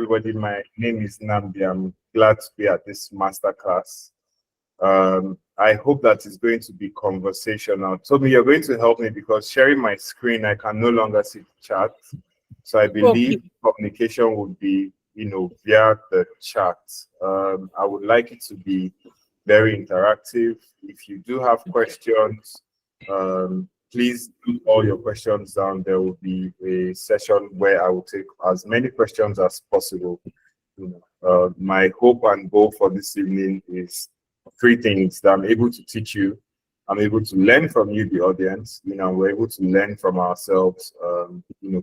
everybody. My name is Nnamdi. I'm glad to be at this masterclass. I hope that it's going to be conversational. Toby, you're going to help me because sharing my screen, I can no longer see the chat. So I believe communication would be, via the chat. I would like it to be very interactive. If you do have questions, please put all your questions down. There will be a session where I will take as many questions as possible. My hope and goal for this evening is three things: that I'm able to teach you, I'm able to learn from you, the audience. We're able to learn from ourselves.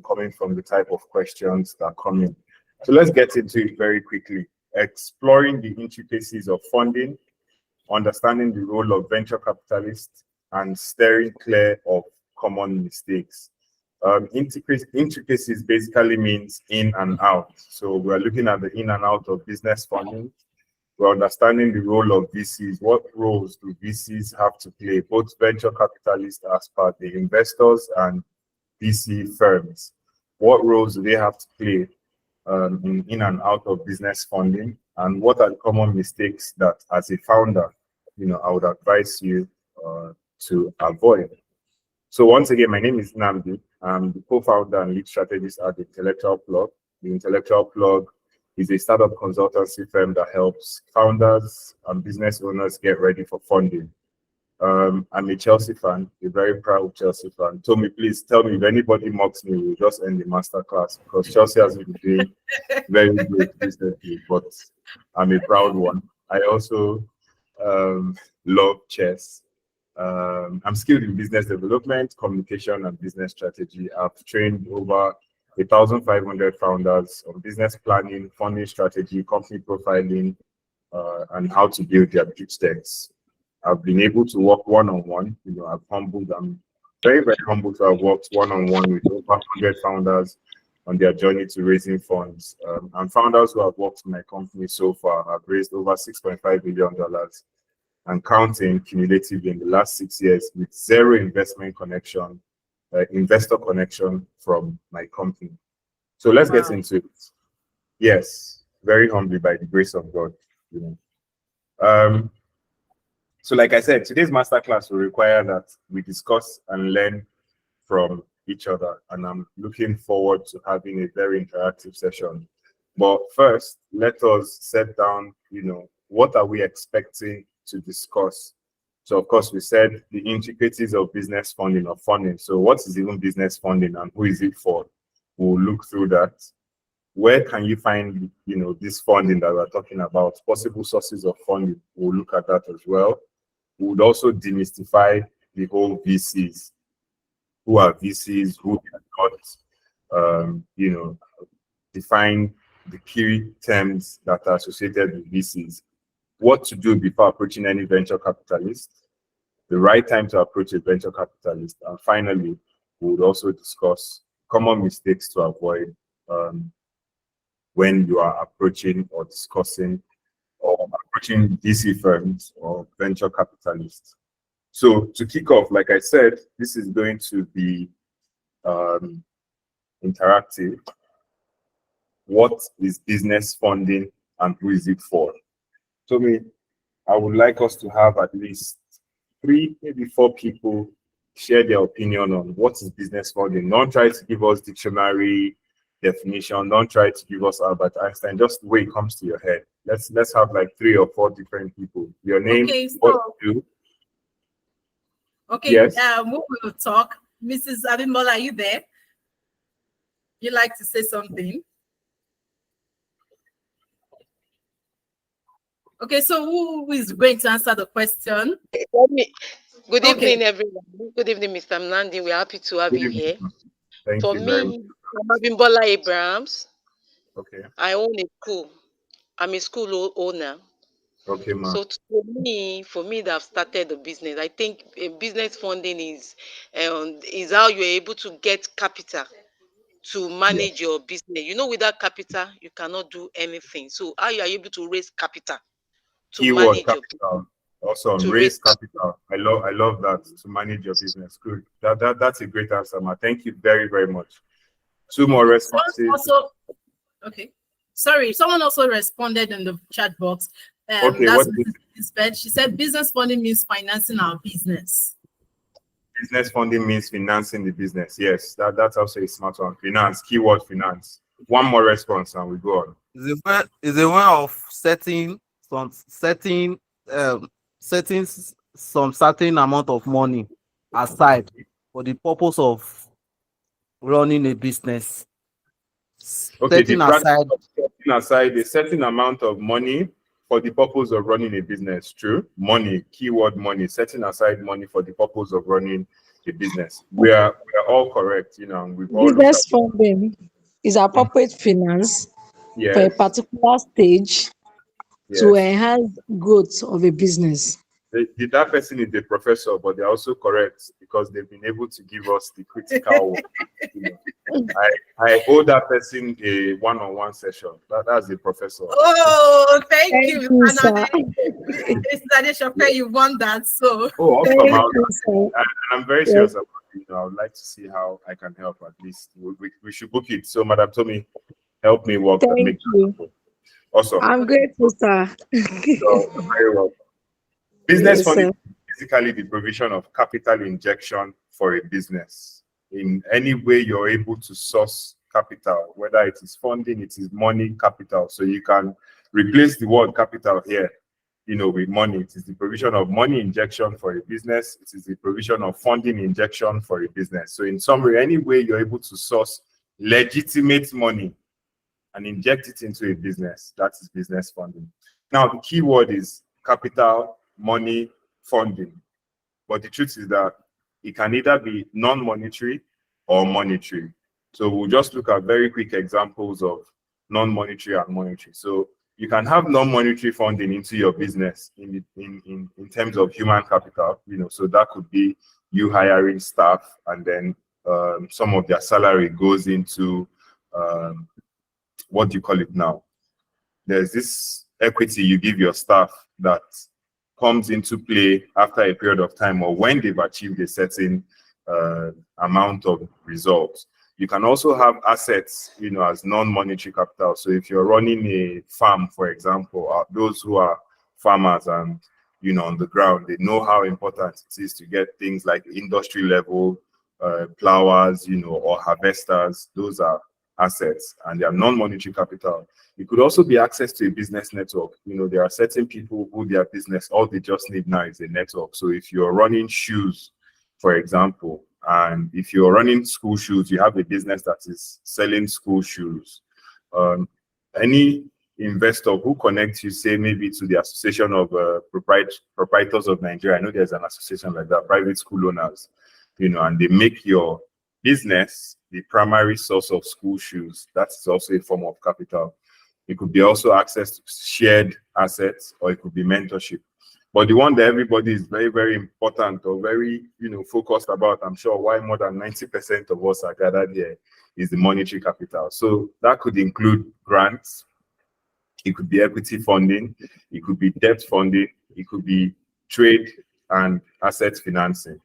Coming from the type of questions that come in. So let's get into it very quickly. Exploring the intricacies of funding, understanding the role of venture capitalists, and steering clear of common mistakes. Intricacies basically means in and out. So we're looking at the in and out of business funding. We're understanding the role of VCs. What roles do VCs have to play, both venture capitalists as per the investors and VC firms? What roles do they have to play in and out of business funding? And what are the common mistakes that, as a founder, I would advise you to avoid? So once again, my name is Nnamdi. I'm the co-founder and lead strategist at the Intellectual Plug. The Intellectual Plug is a startup consultancy firm that helps founders and business owners get ready for funding. I'm a Chelsea fan, a very proud Chelsea fan. Tommy, please tell me if anybody mocks me, we'll just end the masterclass because Chelsea has been doing very good recently, but I'm a proud one. I also love chess. I'm skilled in business development, communication, and business strategy. I've trained over 1,500 founders on business planning, funding strategy, company profiling, and how to build their pitch decks. I've been able to work one-on-one. I'm very, very humbled to have worked one-on-one with over 100 founders on their journey to raising funds. And founders who have worked in my company so far have raised over $6.5 billion and counting cumulatively in the last 6 years with zero investor connection from my company. So let's get into it. Yes, very humbly by the grace of God. So like I said, today's masterclass will require that we discuss and learn from each other. And I'm looking forward to having a very interactive session. But first, let us set down, what are we expecting to discuss? So of course, we said the intricacies of business funding or funding. So what is even business funding and who is it for? We'll look through that. Where can you find, this funding that we're talking about? Possible sources of funding. We'll look at that as well. We would also demystify the whole VCs. Who are VCs? Who are not? Define the key terms that are associated with VCs. What to do before approaching any venture capitalist, the right time to approach a venture capitalist, and finally, we would also discuss common mistakes to avoid when you are approaching or discussing or approaching VC firms or venture capitalists. So to kick off, like I said, this is going to be interactive. What is business funding and who is it for? So I would like us to have at least 3, maybe 4 people share their opinion on what is business funding. Don't try to give us dictionary definition. Don't try to give us Albert Einstein. Just the way it comes to your head. Let's have like 3 or 4 different people. Your name, okay, so, what you do. Okay, yes. We will talk. Mrs. Abimbola, are you there? You like to say something? Okay, so who is going to answer the question? Good evening, everyone. Good evening, Mr. Nnamdi. We're happy to have you here. Thank For you me, very much. I'm Abimbola Abrahams. Okay. I own a school. I'm a school owner. Okay, ma'am. So for me, that I've started the business, I think business funding is how you're able to get capital to manage your business. Without capital, you cannot do anything. So how you are able to raise capital to Keyword, manage capital. your business. Awesome. Raise capital. I love that, to manage your business. Good. That's a great answer, ma. Thank you very, very much. 2 more responses. Also, okay. Sorry, someone also responded in the chat box. Okay, That's what Mrs. Elizabeth. She said business funding means financing our business. business funding means financing the business? Yes, that's also a smart one. Finance, keyword finance. One more response and we go on. Is a way of setting some certain amount of money aside for the purpose of running a business. Okay, Setting the practice aside, of setting aside a certain amount of money for the purpose of running a business. True. Money, keyword money, setting aside money for the purpose of running a business. We are all correct, and we've all looked Business at funding is appropriate finance for a yes, particular stage to yes. enhance growth of a business. That person is a professor, but they're also correct because they've been able to give us the critical. I owe that person a one-on-one session. That's a professor. Oh, thank you, you, Mr. sir. Mr. Adesope, you won that. So Oh, awesome! Thank you, sir. And I'm very Yes. serious about it. I would like to see how I can help. At least we should book it. So, Madam Tommy, help me work. Thank Make you. awesome. I'm grateful, sir. So, very well. Business Yes, funding sir. is basically the provision of capital injection for a business. In any way you're able to source capital, whether it is funding, it is money, capital. So you can replace the word capital here, with money. It is the provision of money injection for a business. It is the provision of funding injection for a business. So in summary, any way you're able to source legitimate money and inject it into a business, that is business funding. Now, the key word is capital, money, funding. But the truth is that it can either be non-monetary or monetary. So we'll just look at very quick examples of non-monetary and monetary. So you can have non-monetary funding into your business in terms of human capital. So that could be you hiring staff, and then some of their salary goes into what do you call it now? There's this equity you give your staff that comes into play after a period of time or when they've achieved a certain amount of results. You can also have assets, as non-monetary capital. So if you're running a farm, for example, those who are farmers and, on the ground, they know how important it is to get things like industry level plowers, or harvesters. Those are assets and they are non-monetary capital. It could also be access to a business network. There are certain people who their business, all they just need now is a network. So if you're running shoes, for example, and if you're running school shoes, you have a business that is selling school shoes. Any investor who connects you, say maybe to the Association of Proprietors of Nigeria, I know there's an association like that, private school owners, and they make your business the primary source of school shoes. That's also a form of capital. It could be also access to shared assets, or it could be mentorship. But the one that everybody is very, very important or very, focused about, I'm sure why more than 90% of us are gathered here, is the monetary capital. So that could include grants. It could be equity funding. It could be debt funding. It could be trade and asset financing.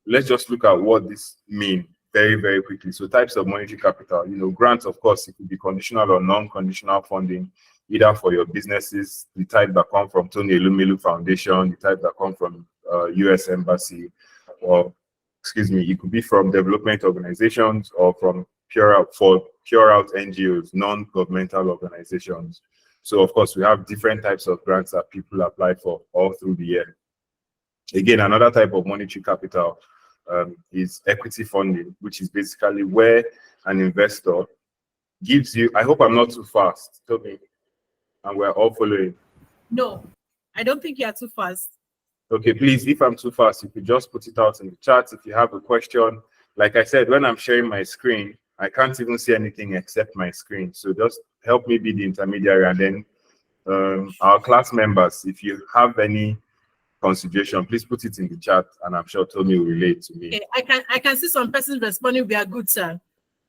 Let's just look at what this means very, very quickly. So types of monetary capital, grants, of course, it could be conditional or non-conditional funding, either for your businesses, the type that come from Tony Elumelu Foundation, the type that come from US Embassy, or, it could be from development organizations or from pure out NGOs, non-governmental organizations. So, of course, we have different types of grants that people apply for all through the year. Again, another type of monetary capital is equity funding, which is basically where an investor gives you, I hope I'm not too fast, tell me, and we're all following. no, I don't think you are too fast. Okay, please, if I'm too fast, you could just put it out in the chat if you have a question. Like I said, when I'm sharing my screen, I can't even see anything except my screen. So just help me be the intermediary, and then our class members, if you have any consideration, please put it in the chat, and I'm sure Tommy will relate to me. Okay, I can see some persons responding. We are good, sir.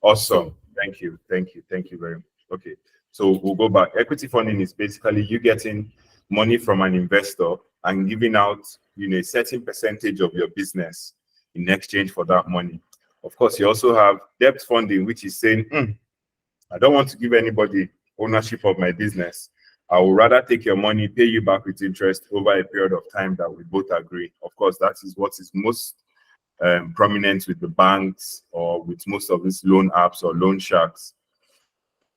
Awesome. Thank you very much. Okay, so we'll go back. Equity funding is basically you getting money from an investor and giving out, a certain percentage of your business in exchange for that money. Of course, you also have debt funding, which is saying, I don't want to give anybody ownership of my business. I would rather take your money, pay you back with interest over a period of time that we both agree. Of course, that is what is most prominent with the banks or with most of these loan apps or loan sharks.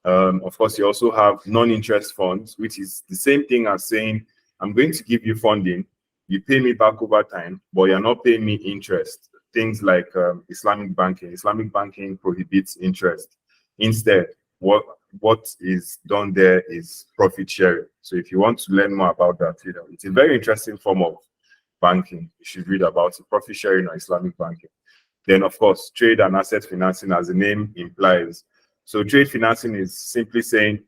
Of course, you also have non-interest funds, which is the same thing as saying, I'm going to give you funding, you pay me back over time, but you're not paying me interest. Things like Islamic banking. Islamic banking prohibits interest. Instead, what is done there is profit sharing. So if you want to learn more about that, it's a very interesting form of banking. You should read about it, profit sharing or Islamic banking. Then, of course, trade and asset financing, as the name implies. So trade financing is simply saying,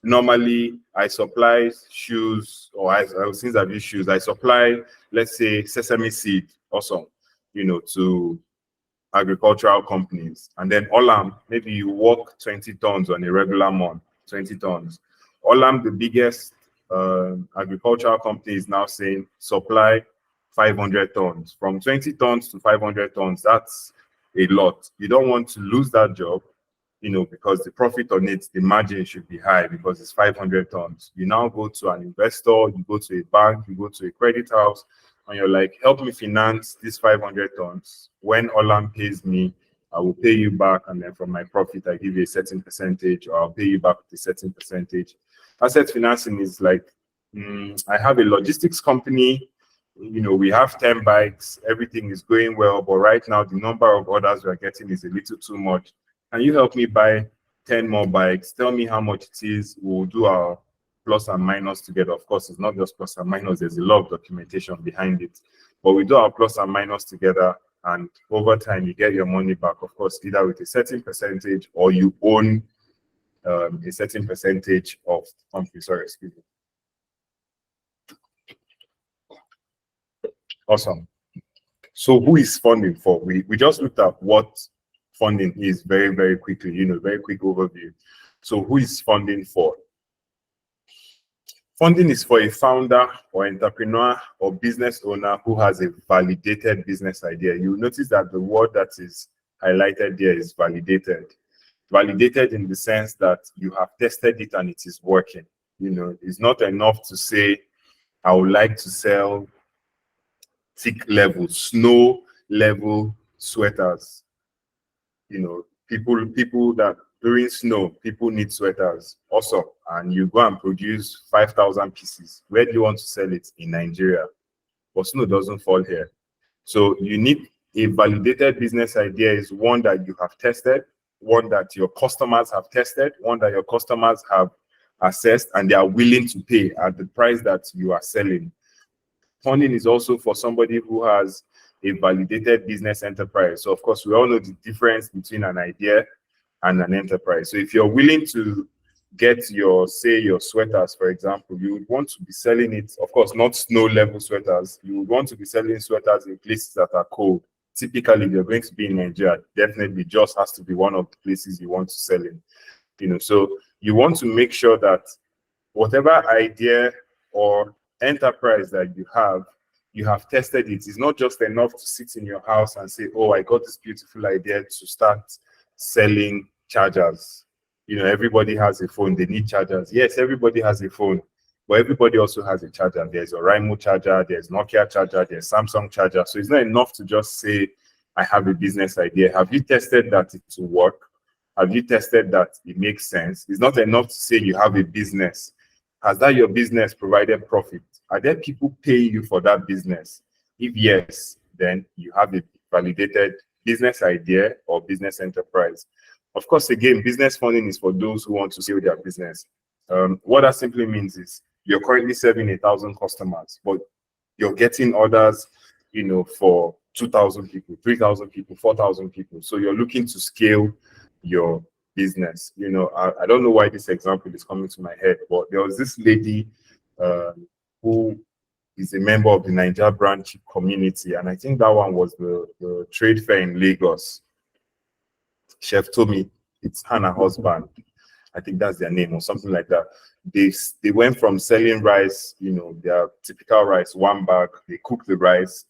normally I supply shoes, or since I've used shoes, I supply, let's say, sesame seed also, to agricultural companies. And then Olam, maybe you work 20 tons on a regular month, 20 tons. Olam, the biggest agricultural company, is now saying supply 500 tons. From 20 tons to 500 tons, that's a lot. You don't want to lose that job, because the profit on it, the margin should be high because it's 500 tons. You now go to an investor, you go to a bank, you go to a credit house, and you're like, help me finance this 500 tons. When Olam pays me, I will pay you back, and then from my profit, I give you a certain percentage, or I'll pay you back with a certain percentage. Asset financing is like, I have a logistics company, we have 10 bikes, everything is going well, but right now the number of orders we're getting is a little too much. Can you help me buy 10 more bikes? Tell me how much it is. We'll do our plus and minus together. Of course, it's not just plus and minus. There's a lot of documentation behind it. But we do our plus and minus together, and over time, you get your money back, of course, either with a certain percentage or you own a certain percentage of the company. Sorry, excuse me. Awesome. So who is funding for? We just looked at what funding is very, very quickly, very quick overview. So who is funding for? Funding is for a founder or entrepreneur or business owner who has a validated business idea. You'll notice that the word that is highlighted there is validated. Validated in the sense that you have tested it and it is working. It's not enough to say, I would like to sell thick level, snow level sweaters. People that during snow, people need sweaters also, and you go and produce 5,000 pieces. Where do you want to sell it? In Nigeria. But snow doesn't fall here. So you need a validated business idea, is one that you have tested, one that your customers have tested, one that your customers have assessed, and they are willing to pay at the price that you are selling. Funding is also for somebody who has a validated business enterprise. So of course, we all know the difference between an idea and an enterprise. So if you're willing to get your sweaters, for example, you would want to be selling it, of course, not snow level sweaters. You would want to be selling sweaters in places that are cold. Typically, if you're going to be in Nigeria, definitely just has to be one of the places you want to sell in. So you want to make sure that whatever idea or enterprise that you have tested it. It's not just enough to sit in your house and say, oh, I got this beautiful idea to start selling chargers. Everybody has a phone, they need chargers. Yes, everybody has a phone, but everybody also has a charger. There's a Raimo charger, there's Nokia charger, there's Samsung charger. So it's not enough to just say, I have a business idea. Have you tested that it will work? Have you tested that it makes sense? It's not enough to say you have a business. Has that your business provided profit? Are there people paying you for that business? If yes, then you have a validated business idea or business enterprise. Of course, again, business funding is for those who want to scale their business. What that simply means is you're currently serving 1,000 customers, but you're getting orders, for 2,000 people, 3,000 people, 4,000 people. So you're looking to scale your business. I don't know why this example is coming to my head, but there was this lady who is a member of the Niger branch community, and I think that one was the trade fair in Lagos. Chef told me it's Hannah husband. I think that's their name or something like that. They went from selling rice, their typical rice, one bag. They cook the rice.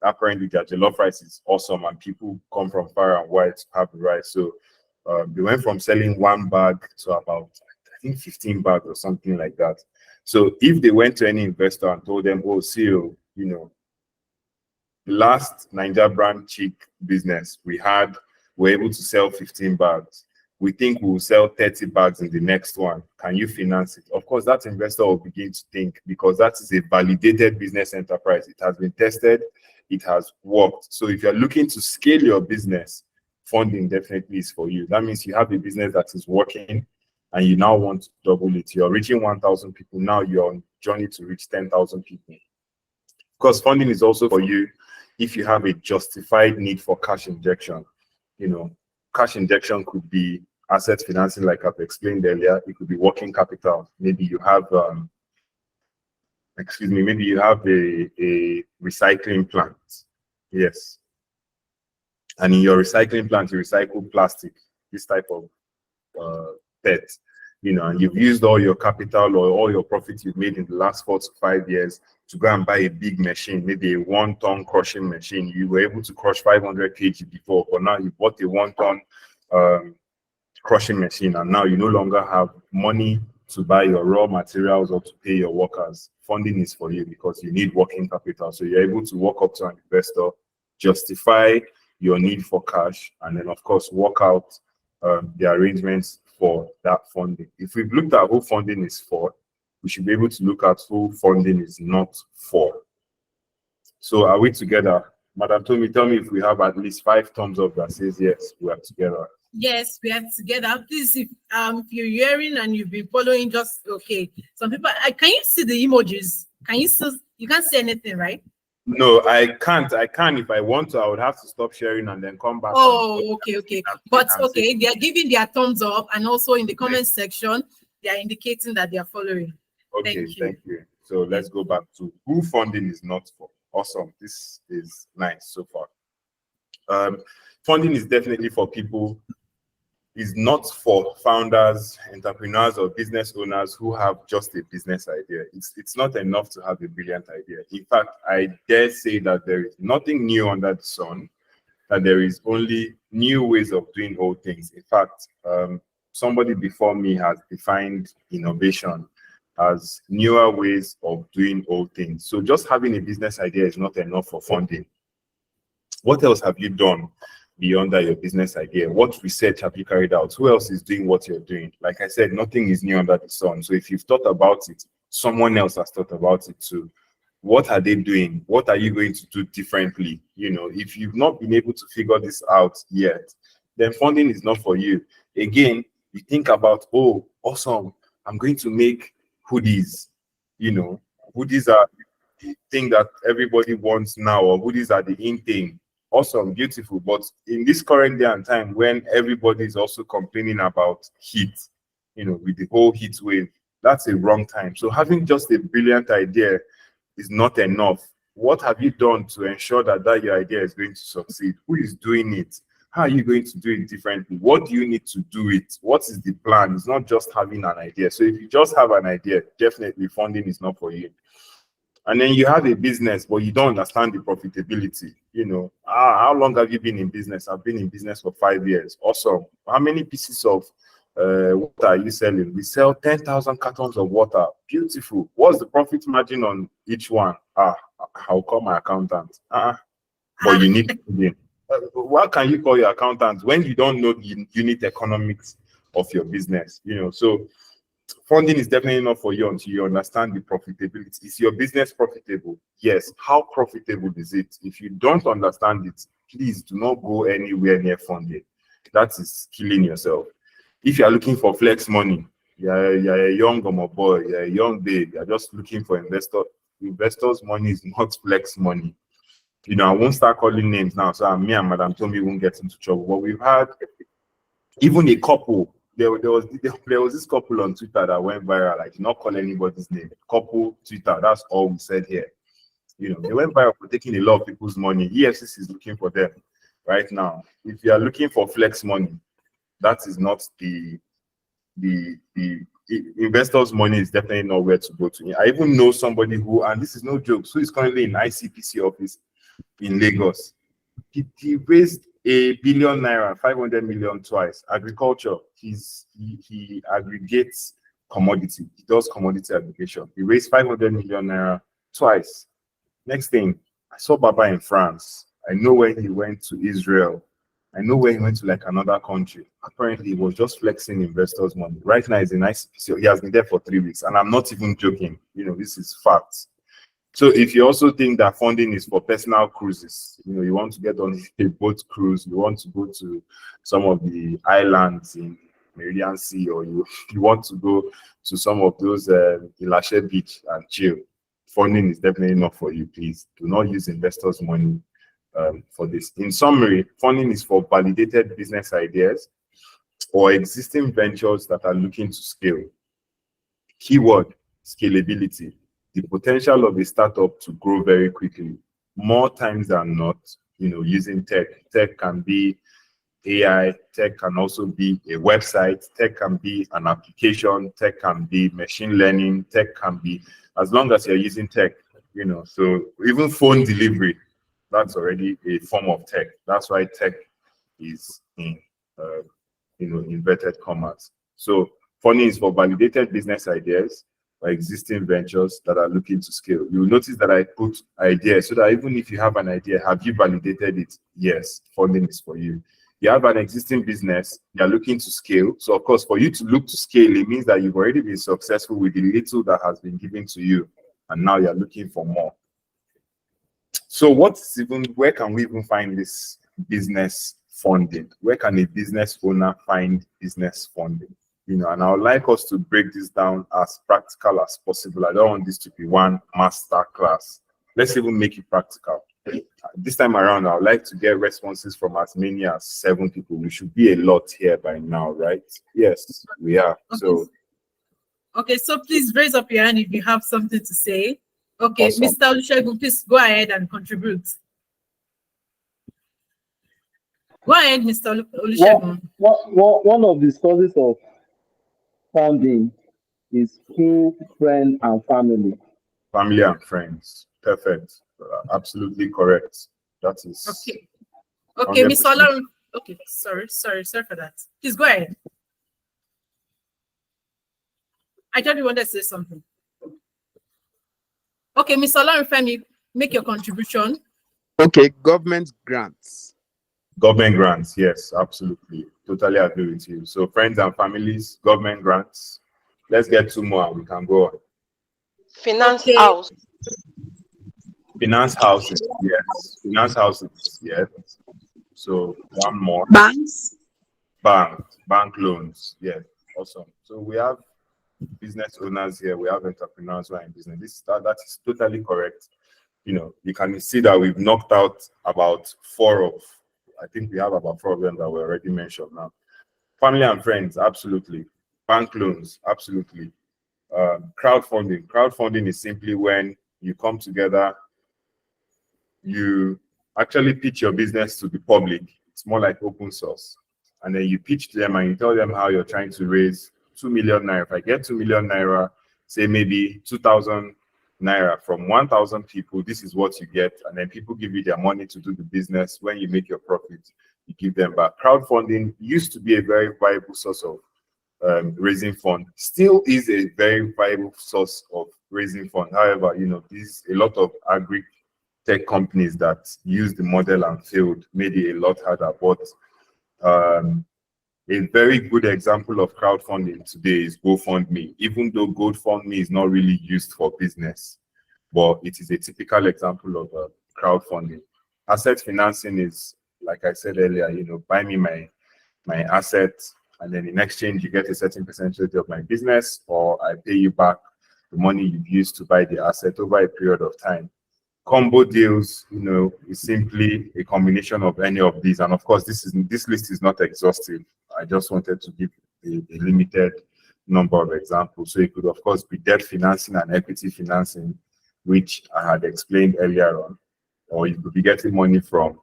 Apparently, their jollof rice is awesome, and people come from far and wide to have the rice. So They went from selling one bag to about, I think, 15 bags or something like that. So if they went to any investor and told them, oh, CEO, you know, last Niger brand chick business we're able to sell 15 bags. We think we'll sell 30 bags in the next one. Can you finance it? Of course, that investor will begin to think, because that is a validated business enterprise. It has been tested, it has worked. So if you're looking to scale your business, funding definitely is for you. That means you have a business that is working and you now want to double it. You're reaching 1,000 people. Now you're on journey to reach 10,000 people. Because funding is also for you if you have a justified need for cash injection. You know, cash injection could be asset financing, like I've explained earlier. It could be working capital. Maybe you have, maybe you have a recycling plant. Yes. And in your recycling plant, you recycle plastic, this type of PET, you know, and you've used all your capital or all your profits you've made in the last 4 to 5 years to go and buy a big machine, maybe a 1-ton crushing machine. You were able to crush 500 kg before, but now you bought a 1-ton crushing machine, and now you no longer have money to buy your raw materials or to pay your workers. Funding is for you because you need working capital. So you're able to walk up to an investor, justify your need for cash, and then of course work out the arrangements for that funding. If we've looked at who funding is for, we should be able to look at who funding is not for. So are we together? Madam Tomi, tell me if we have at least 5 thumbs up that says yes, we are together. Yes, we are together. Please, if you're hearing and you've been following, just okay. Some people, can you see the emojis? Can you still? You can't see anything, right? No, I can't. I can if I want to. I would have to stop sharing and then come back. Oh, okay. But okay, they are giving their thumbs up, and also in the comment section, they are indicating that they are following. Okay, thank you. So let's go back to who funding is not for. Awesome. This is nice so far. Funding is definitely for people. Is not for founders, entrepreneurs, or business owners who have just a business idea. It's not enough to have a brilliant idea. In fact, I dare say that there is nothing new under the sun, that there is only new ways of doing old things. In fact, somebody before me has defined innovation as newer ways of doing old things. So just having a business idea is not enough for funding. What else have you done beyond that, your business idea? What research have you carried out? Who else is doing what you're doing? Like I said, nothing is new under the sun. So if you've thought about it, someone else has thought about it too. What are they doing? What are you going to do differently? You know, if you've not been able to figure this out yet, then funding is not for you. Again, you think about, oh, awesome, I'm going to make hoodies. You know, hoodies are the thing that everybody wants now, or hoodies are the in thing. Awesome, beautiful. But in this current day and time when everybody is also complaining about heat, you know, with the whole heat wave, that's a wrong time. So having just a brilliant idea is not enough. What have you done to ensure that your idea is going to succeed? Who is doing it? How are you going to do it differently? What do you need to do it? What is the plan? It's not just having an idea. So if you just have an idea, definitely funding is not for you. And then you have a business, but you don't understand the profitability. You know, how long have you been in business? I've been in business for 5 years. Awesome. How many pieces of water are you selling? We sell 10,000 cartons of water. Beautiful. What's the profit margin on each one? I'll call my accountant. But you need funding. What can you call your accountant when you don't know the unit economics of your business? You know, so funding is definitely not for you until you understand the profitability. Is your business profitable? Yes. How profitable is it? If you don't understand it, please do not go anywhere near funding. That is killing yourself. If you are looking for flex money, you're a young boy, you're a young babe, you're just looking for investors' money is not flex money. You know, I won't start calling names now, so me and Madam Tomi won't get into trouble. But we've had even a couple. There was this couple on Twitter that went viral. I did not call anybody's name. Couple Twitter. That's all we said here. You know, they went viral for taking a lot of people's money. EFCC is looking for them right now. If you are looking for flex money, that is not the investors' money is definitely not where to go to. I even know somebody who, and this is no joke, who is currently in ICPC office in Lagos. He raised 1 billion naira, 500 million twice. Agriculture, he aggregates commodity. He does commodity aggregation. He raised 500 million naira twice. Next thing, I saw Baba in France. I know where he went to Israel. I know where he went to like another country. Apparently, he was just flexing investors' money. Right now, he's in ICPC. He has been there for 3 weeks, and I'm not even joking. This is facts. So if you also think that funding is for personal cruises, you want to get on a boat cruise, you want to go to some of the islands in Meridian Sea, or you want to go to some of those Ilashe Beach and chill, funding is definitely not for you. Please do not use investors' money for this. In summary, funding is for validated business ideas or existing ventures that are looking to scale. Keyword: scalability. The potential of a startup to grow very quickly, more times than not, using tech. Tech can be AI, tech can also be a website, tech can be an application, tech can be machine learning, tech can be, as long as you're using tech, so even phone delivery, that's already a form of tech. That's why tech is in, inverted commas. So funding is for validated business ideas or existing ventures that are looking to scale. You'll notice that I put ideas so that even if you have an idea, have you validated it? Yes, funding is for you. You have an existing business, you're looking to scale. So of course, for you to look to scale, it means that you've already been successful with the little that has been given to you, and now you're looking for more. So where can we even find this business funding? Where can a business owner find business funding? And I would like us to break this down as practical as possible. I don't want this to be one master class. Let's even make it practical. This time around, I would like to get responses from as many as 7 people. We should be a lot here by now, right? Yes, we are. Okay, so please raise up your hand if you have something to say. Okay, Awesome. Mr. Olusegun, please go ahead and contribute. Go ahead, Mr. Olusegun. One of the sources of funding is through friends and family. Family and friends. Perfect. Absolutely correct. That is okay. Okay, 100%. Mr. Olarin. Okay, sorry for that. Please go ahead. I thought you wanted to say something. Okay, Mr. Olarin Femi, make your contribution. Okay, government grants. Government grants, yes, absolutely. Totally agree with you. So friends and families, government grants. Let's get 2 more and we can go on. Finance house. Finance houses, yes. Finance houses, yes. So 1 more. Banks. Bank loans, yes. Awesome. So we have business owners here. We have entrepreneurs who are in business. That is totally correct. You can see that we've knocked out about 4 of, I think we have about 4 of them that were already mentioned now. Family and friends, absolutely. Bank loans, absolutely. Crowdfunding. Crowdfunding is simply when you come together, you actually pitch your business to the public. It's more like open source. And then you pitch to them and you tell them how you're trying to raise 2 million naira. If I get 2 million naira, say maybe 2,000 naira from 1,000 people, this is what you get. And then people give you their money to do the business. When you make your profit, you give them back. Crowdfunding used to be a very viable source of raising fund. Still is a very viable source of raising fund. However, a lot of agri-tech companies that used the model and failed made it a lot harder. But a very good example of crowdfunding today is GoFundMe. Even though GoFundMe is not really used for business, but it is a typical example of crowdfunding. Asset financing is, like I said earlier, buy me my assets, and then in exchange you get a certain percentage of my business, or I pay you back the money you've used to buy the asset over a period of time. Combo deals, is simply a combination of any of these. And of course, this list is not exhaustive. I just wanted to give a limited number of examples. So it could, of course, be debt financing and equity financing, which I had explained earlier on. Or you could be getting money from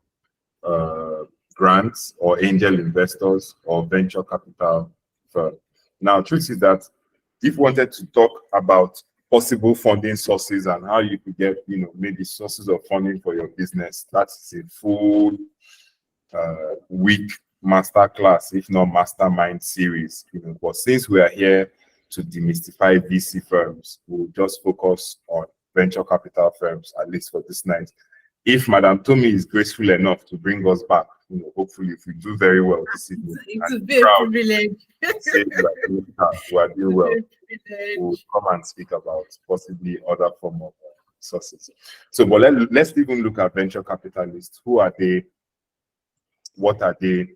grants or angel investors or venture capital firm. Now, truth is that if you wanted to talk about possible funding sources and how you could get, maybe sources of funding for your business, that's a full week masterclass, if not mastermind series. But since we are here to demystify VC firms, we'll just focus on venture capital firms, at least for this night. If Madam Tomi is graceful enough to bring us back, hopefully if we do very well this evening, It's a big privilege. say we are doing well, we'll come and speak about possibly other form of sources. So, but let's even look at venture capitalists. Who are they? What are they?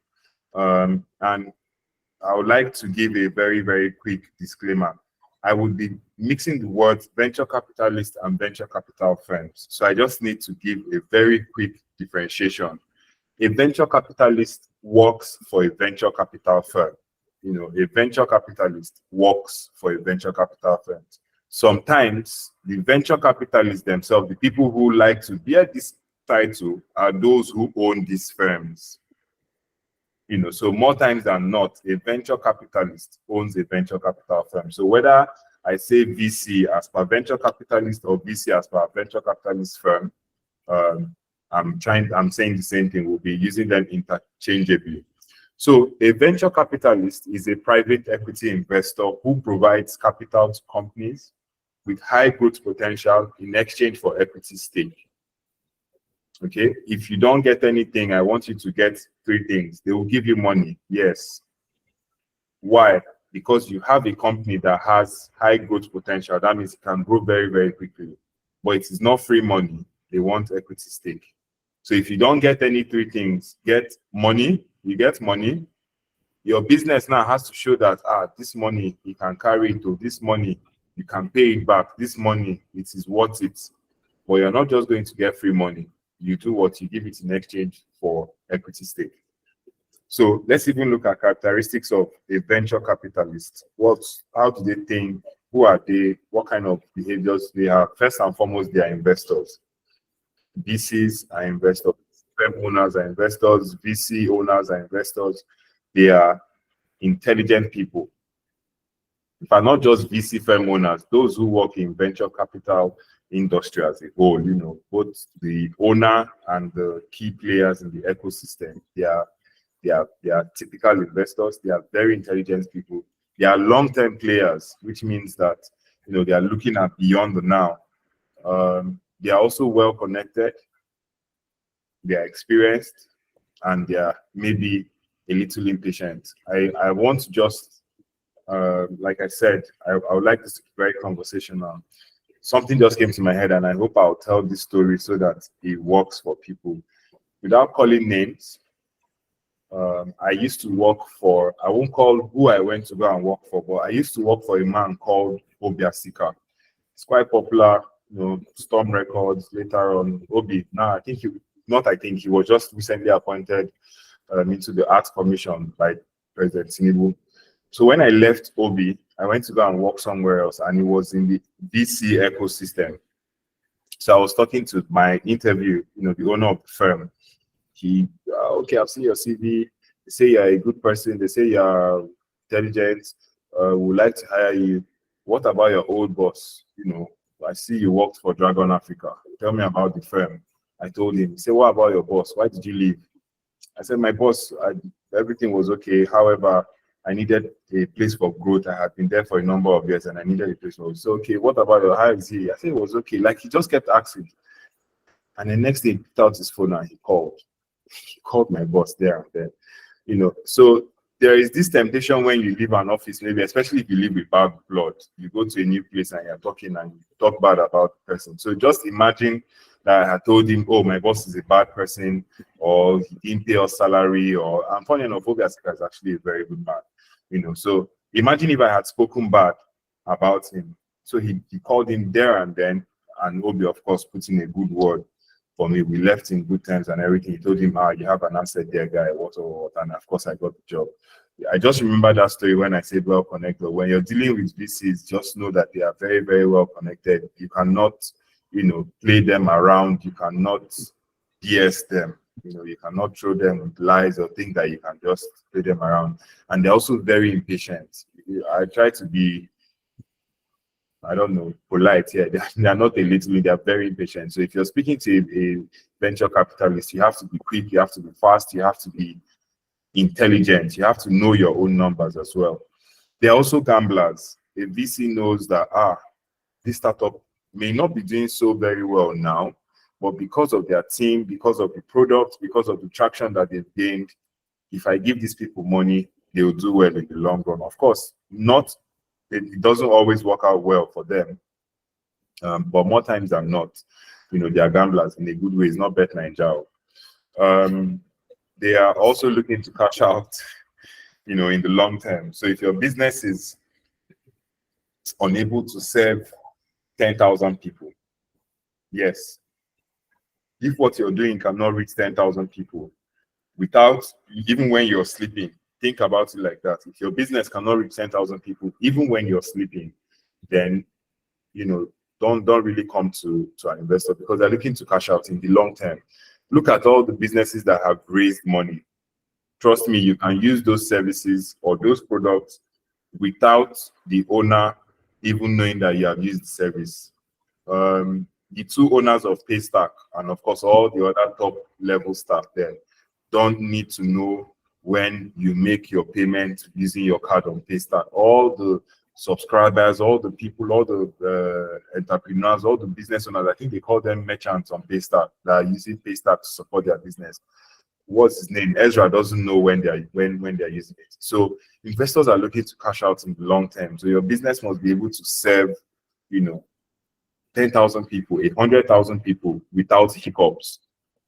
And I would like to give a very, very quick disclaimer. I would be mixing the words venture capitalist and venture capital firms. So I just need to give a very quick differentiation. A venture capitalist works for a venture capital firm. A venture capitalist works for a venture capital firm. Sometimes the venture capitalists themselves, the people who like to bear this title, are those who own these firms. So more times than not, a venture capitalist owns a venture capital firm. So whether I say VC as per venture capitalist or VC as per venture capitalist firm, I'm saying the same thing. We'll be using them interchangeably. So a venture capitalist is a private equity investor who provides capital to companies with high growth potential in exchange for equity stake. Okay, if you don't get anything, I want you to get 3 things. They will give you money. Yes. Why? Because you have a company that has high growth potential. That means it can grow very, very quickly. But it is not free money. They want equity stake. So if you don't get any 3 things, get money, you get money. Your business now has to show that this money you can carry it, to this money you can pay it back, this money it is worth it. But you're not just going to get free money. You do what you give it in exchange for equity stake. So let's even look at characteristics of a venture capitalist. How do they think? Who are they? What kind of behaviors they have? First and foremost, they are investors. VCs are investors. Firm owners are investors. VC owners are investors. They are intelligent people. In fact, not just VC firm owners, those who work in venture capital industry as a whole, both the owner and the key players in the ecosystem, they are typical investors. They are very intelligent people. They are long-term players, which means that they are looking at beyond the now. They are also well connected. They are experienced, and they are maybe a little impatient. I want to just, like I said, I would like this to be very conversational. Something just came to my head, and I hope I'll tell this story so that it works for people. Without calling names, I used to work for, I won't call who I went to go and work for, but I used to work for a man called Obiasika. It's quite popular, Storm Records, later on, Obi. Now, he was just recently appointed into the Arts Commission by President Tinubu. So when I left Obi, I went to go and work somewhere else, and it was in the VC ecosystem. So I was talking to my interview, the owner of the firm. Okay, I've seen your CV. They say you're a good person. They say you're intelligent. Would like to hire you. What about your old boss? I see you worked for Dragon Africa. Tell me about the firm. I told him. He said, what about your boss? Why did you leave? I said, my boss, everything was okay. However, I needed a place for growth. I had been there for a number of years, and I needed a place for growth. So, okay, what about your, how is he? I said it was okay. Like, he just kept asking. And the next day, he picked out his phone and he called. He called my boss there and then. So there is this temptation when you leave an office, maybe especially if you live with bad blood, you go to a new place and you're talking and you talk bad about the person. So just imagine that I had told him, oh, my boss is a bad person, or he didn't pay us salary, and funny enough, Obiasika is actually a very good man. So imagine if I had spoken bad about him. So he called him there and then, and Obi, of course, put in a good word for me. We left in good terms and everything. He told him, you have an asset there, guy, what, and of course I got the job. I just remember that story when I said well connected. When you're dealing with VCs, just know that they are very, very well connected. You cannot, play them around. You cannot BS them. You cannot throw them with lies or think that you can just play them around. And they're also very impatient. I try to be I don't know, polite here. They are not a little, they are very impatient. So if you're speaking to a venture capitalist, you have to be quick, you have to be fast, you have to be intelligent, you have to know your own numbers as well. They're also gamblers. A VC knows that this startup may not be doing so very well now, but because of their team, because of the product, because of the traction that they've gained, if I give these people money, they will do well in the long run. Of course, it doesn't always work out well for them, but more times than not, they are gamblers in a good way. It's not bet Nigeria. They are also looking to cash out, in the long term. So if your business is unable to serve 10,000 people, yes, if what you're doing cannot reach 10,000 people without, even when you're sleeping, think about it like that. If your business cannot reach 10,000 people, even when you're sleeping, then, don't really come to an investor, because they're looking to cash out in the long term. Look at all the businesses that have raised money. Trust me, you can use those services or those products without the owner even knowing that you have used the service. The two owners of Paystack and of course all the other top level staff there don't need to know when you make your payment using your card on Paystack. All the subscribers, all the people, all the entrepreneurs, all the business owners, I think they call them merchants on Paystack, that are using Paystack to support their business. What's his name? Ezra doesn't know when they're using it. So investors are looking to cash out in the long term. So your business must be able to serve, 10,000 people, 100,000 people without hiccups.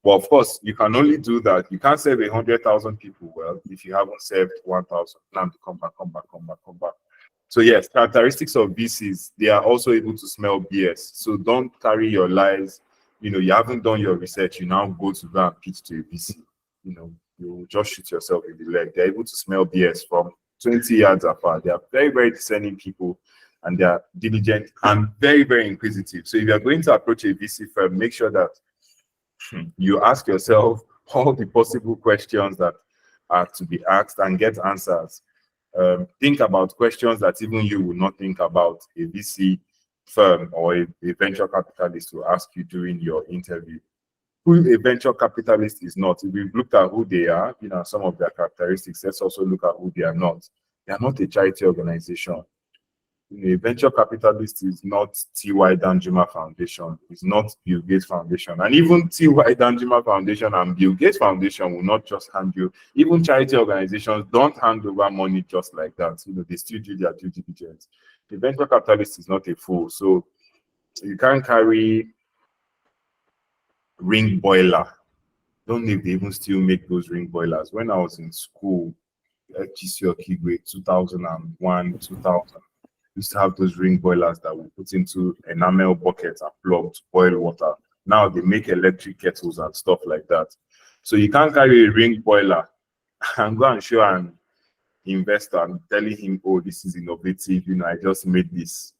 But of course, you can only do that. You can't serve 100,000 people well if you haven't served 1,000. Now come back. So yes, characteristics of VCs, they are also able to smell BS. So don't carry your lies. You haven't done your research. You now go to go and pitch to a VC. You just shoot yourself in the leg. They're able to smell BS from 20 yards apart. They are very, very discerning people, and they are diligent and very, very inquisitive. So if you're going to approach a VC firm, make sure that you ask yourself all the possible questions that are to be asked and get answers. Think about questions that even you would not think about a VC firm or a venture capitalist will ask you during your interview. Who a venture capitalist is not. If we've looked at who they are, some of their characteristics, let's also look at who they are not. They are not a charity organization. A venture capitalist is not T.Y. Danjuma Foundation, it's not Bill Gates Foundation. And even T.Y. Danjuma Foundation and Bill Gates Foundation will not just hand you, even charity organizations don't hand over money just like that. They still do their due diligence. The venture capitalist is not a fool, so you can't carry ring boiler. Don't know if they even still make those ring boilers. When I was in school, at GC Okigwe, 2001, 2000, used to have those ring boilers that we put into enamel buckets and plug to boil water. Now they make electric kettles and stuff like that. So you can't carry a ring boiler and go and show an investor and telling him, oh, this is innovative, I just made this.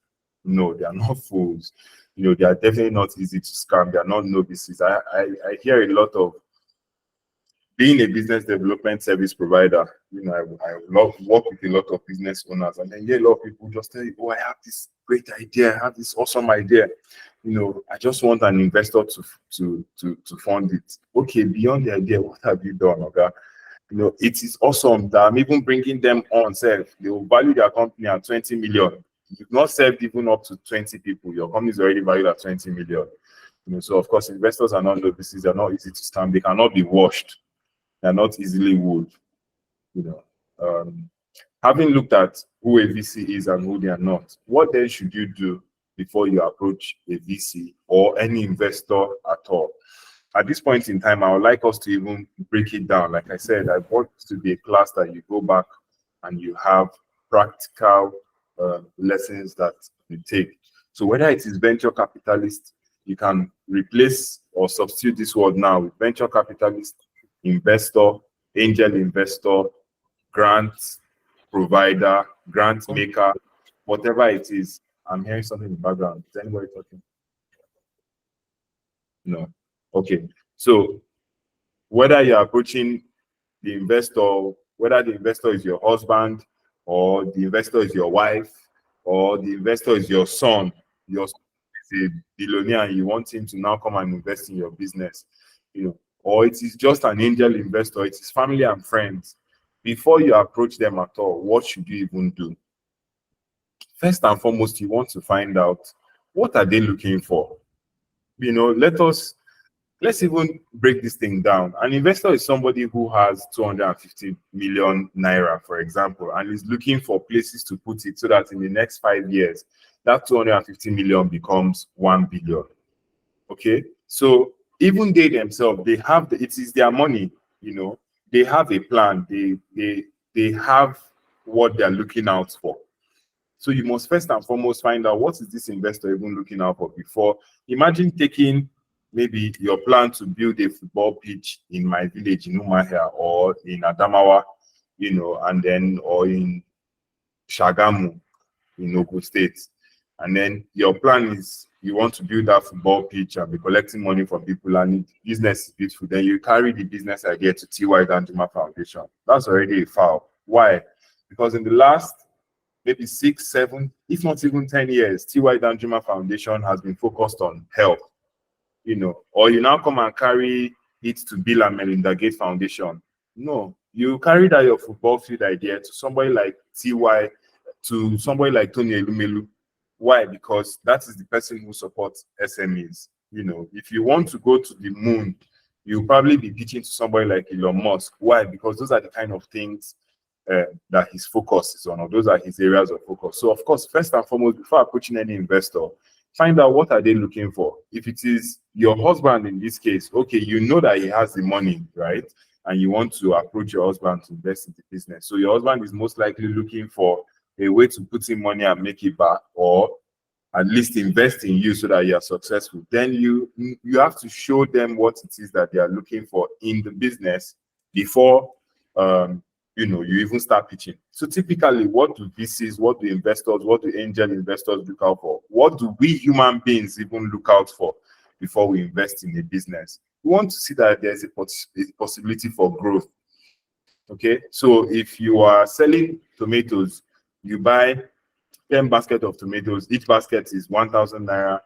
No, they are not fools. They are definitely not easy to scam. They are not novices. I hear a lot of, being a business development service provider, I work with a lot of business owners, and then a lot of people just tell you, oh, I have this great idea, I have this awesome idea. I just want an investor to fund it. Okay, beyond the idea, what have you done, okay? It is awesome that I'm even bringing them on self. They will value their company at 20 million. You've not served even up to 20 people. Your company is already valued at 20 million. So of course, investors are not novices. They're not easy to scam. They cannot be washed. They're not easily wooled. Having looked at who a VC is and who they are not, what then should you do before you approach a VC or any investor at all? At this point in time, I would like us to even break it down. Like I said, I want it to be a class that you go back and you have practical lessons that you take. So whether it is venture capitalist, you can replace or substitute this word now with venture capitalist, investor, angel investor, grant provider, grant maker, whatever it is. I'm hearing something in the background. Is anybody talking? No. Okay. So whether you're approaching the investor, whether the investor is your husband or the investor is your wife or the investor is your son, your son is a billionaire, and you want him to now come and invest in your business, or it is just an angel investor, it is family and friends. Before you approach them at all, what should you even do? First and foremost, you want to find out what are they looking for. Let's even break this thing down. An investor is somebody who has 250 million naira, for example, and is looking for places to put it so that in the next 5 years, that 250 million becomes 1 billion. Okay, so even they themselves, they have it is their money. They have a plan. They have what they're looking out for. So you must first and foremost find out what is this investor even looking out for before. Imagine taking maybe your plan to build a football pitch in my village in Umahia or in Adamawa, and then or in Shagamu in Ogun State. And then your plan is you want to build that football pitch and be collecting money from people, and business is beautiful. Then you carry the business idea to T.Y. Danjuma Foundation. That's already a foul. Why? Because in the last maybe 6, 7, if not even 10 years, T.Y. Danjuma Foundation has been focused on health, or you now come and carry it to Bill and Melinda Gates Foundation. No, you carry that your football field idea to somebody like T.Y., to somebody like Tony Elumelu. Why? Because that is the person who supports SMEs. If you want to go to the moon, you'll probably be pitching to somebody like Elon Musk. Why? Because those are the kind of things that his focus is on, or those are his areas of focus. So, of course, first and foremost, before approaching any investor, find out what are they looking for. If it is your husband in this case, okay, you know that he has the money, right? And you want to approach your husband to invest in the business. So your husband is most likely looking for a way to put in money and make it back, or at least invest in you so that you are successful. Then you have to show them what it is that they are looking for in the business before you even start pitching. So typically, what do VCs, what do investors, what do angel investors look out for? What do we human beings even look out for before we invest in a business? We want to see that there's a possibility for growth. Okay, so if you are selling tomatoes, you buy 10 baskets of tomatoes. Each basket is 1,000 naira.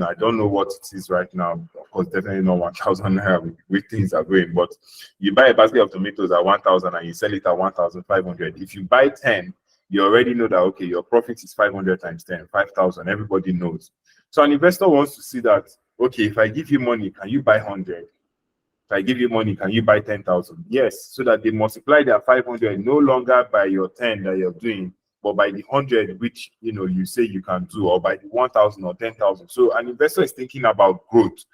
I don't know what it is right now. Of course, definitely not 1,000 naira with things are going. But you buy a basket of tomatoes at 1,000 and you sell it at 1,500. If you buy 10, you already know that, okay, your profit is 500 times 10, 5,000. Everybody knows. So an investor wants to see that, okay, if I give you money, can you buy 100? If I give you money, can you buy 10,000? Yes, so that they multiply their 500 no longer by your 10 that you're doing, but by the 100 which you say you can do, or by the 1,000 or 10,000. So an investor is thinking about growth.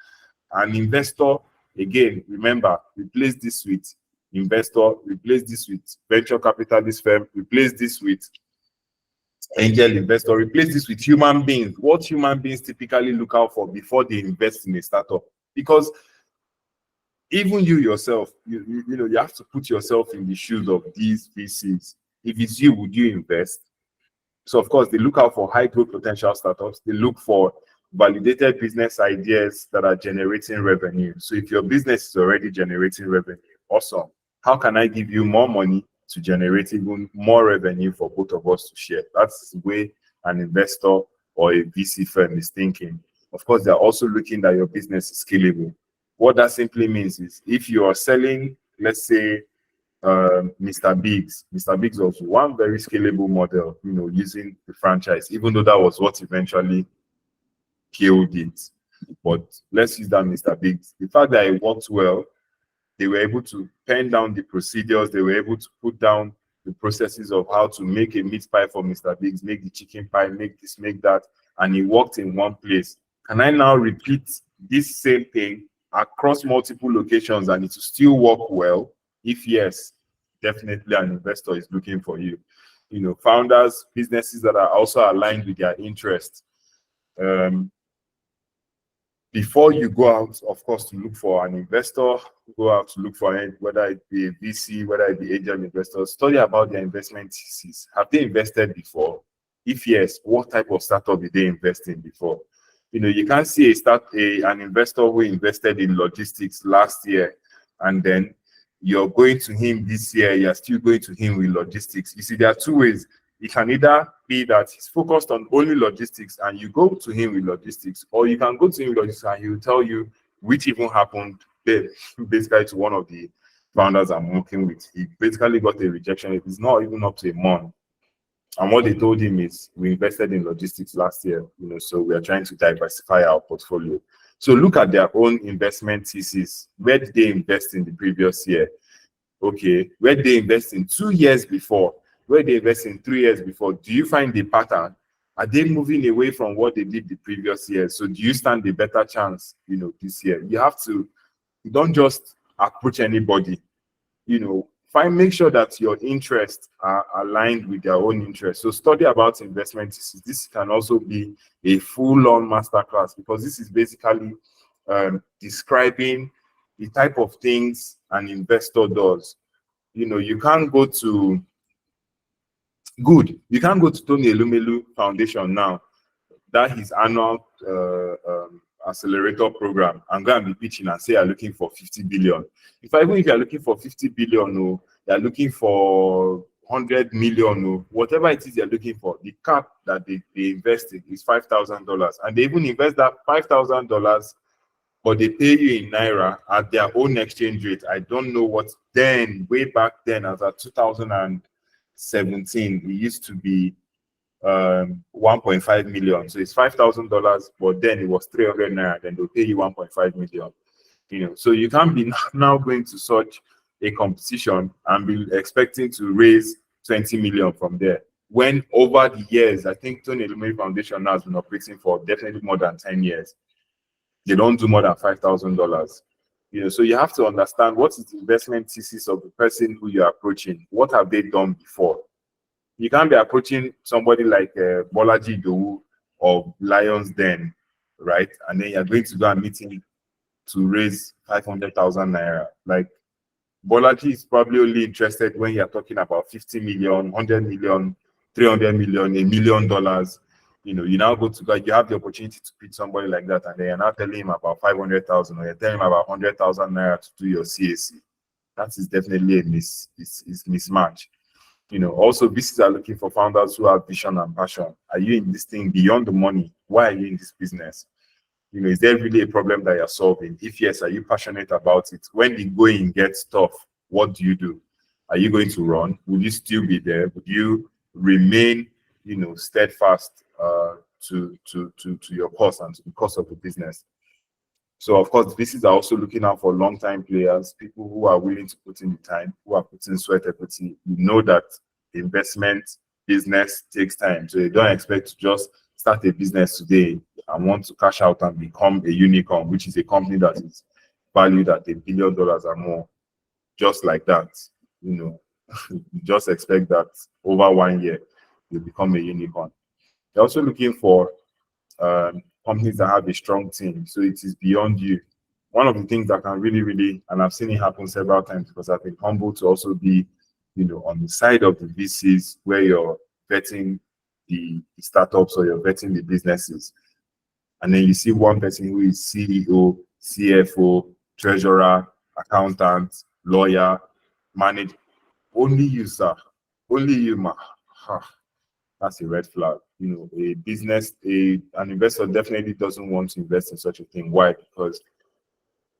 An investor, again, remember, replace this with investor, replace this with venture capitalist firm, replace this with angel investor, replace this with human beings. What human beings typically look out for before they invest in a startup? Because even you yourself, you have to put yourself in the shoes of these VCs. If it's you, would you invest? So, of course, they look out for high growth potential startups. They look for validated business ideas that are generating revenue. So if your business is already generating revenue, awesome. How can I give you more money to generate even more revenue for both of us to share? That's the way an investor or a VC firm is thinking. Of course, they're also looking that your business is scalable. What that simply means is if you are selling, let's say, Mr. Biggs was one very scalable model, using the franchise, even though that was what eventually killed it. But let's use that Mr. Biggs. The fact that it worked well, they were able to pen down the procedures, they were able to put down the processes of how to make a meat pie for Mr. Biggs, make the chicken pie, make this, make that, and it worked in one place. Can I now repeat this same thing across multiple locations and it will still work well? If yes, definitely an investor is looking for you. Founders, businesses that are also aligned with their interests. Before you go out, of course, to look for an investor, go out to look for it, whether it be a VC, whether it be angel investors, study about their investment thesis. Have they invested before? If yes, what type of startup did they invest in before? You can't see an investor who invested in logistics last year and then you're going to him this year, you're still going to him with logistics. You see, there are two ways. it can either be that he's focused on only logistics and you go to him with logistics, or you can go to him with logistics and he will tell you which even happened there. Basically, to one of the founders I'm working with, he basically got a rejection. It's not even up to a month. And what they told him is, we invested in logistics last year, so we are trying to diversify our portfolio. So look at their own investment thesis. Where did they invest in the previous year? Okay, where did they invest in 2 years before? Where did they invest in 3 years before? Do you find the pattern? Are they moving away from what they did the previous year? So do you stand a better chance, this year? You don't just approach anybody, make sure that your interests are aligned with their own interests. So study about investment thesis. This can also be a full-on masterclass, because this is basically describing the type of things an investor does. You can't go to Tony Elumelu Foundation now, that his annual accelerator program, and go and be pitching and say you're looking for 50 billion. Even if you're looking for 50 billion, no, you're looking for 100 million, no, whatever it is you're looking for, the cap that they invest in is $5,000. And they even invest that $5,000, but they pay you in Naira at their own exchange rate. I don't know what then, way back then, as at 2017, it used to be 1.5 million. So it's $5,000, but then it was 300 Naira, then they'll pay you 1.5 million. So you can't be now going to such a competition and be expecting to raise 20 million from there. When over the years, I think Tony Elumelu Foundation now has been operating for definitely more than 10 years. They don't do more than $5,000. So you have to understand what is the investment thesis of the person who you're approaching. What have they done before? You can't be approaching somebody like Bolaji Dowu of Lions Den, right? And then you're going to go and meet him to raise 500,000 Naira. Like, Bolaji is probably only interested when you're talking about 50 million, 100 million, 300 million, $1 million. You now go to God, you have the opportunity to pitch somebody like that, and then you're not telling him about 500,000, or you're telling him about 100,000 Naira to do your CAC. That is definitely a mismatch. Also, VCs are looking for founders who have vision and passion. Are you in this thing beyond the money? Why are you in this business? Is there really a problem that you're solving? If yes, are you passionate about it? When the going gets tough, what do you do? Are you going to run? Will you still be there? Would you remain, steadfast to your cause and to the cause of the business? So, of course, VCs are also looking out for long-time players, people who are willing to put in the time, who are putting sweat equity. That investment business takes time. So you don't expect to just start a business today and want to cash out and become a unicorn, which is a company that is valued at $1 billion or more, just like that. You just expect that over 1 year, you become a unicorn. They're also looking for companies that have a strong team, so it is beyond you. One of the things that can really, and I've seen it happen several times, because I've been humbled to also be, on the side of the VCs where you're vetting the startups or you're vetting the businesses, and then you see one person who is CEO, CFO, treasurer, accountant, lawyer, manager. Only you, sir. Only you, ma. That's a red flag. An investor definitely doesn't want to invest in such a thing. Why? Because,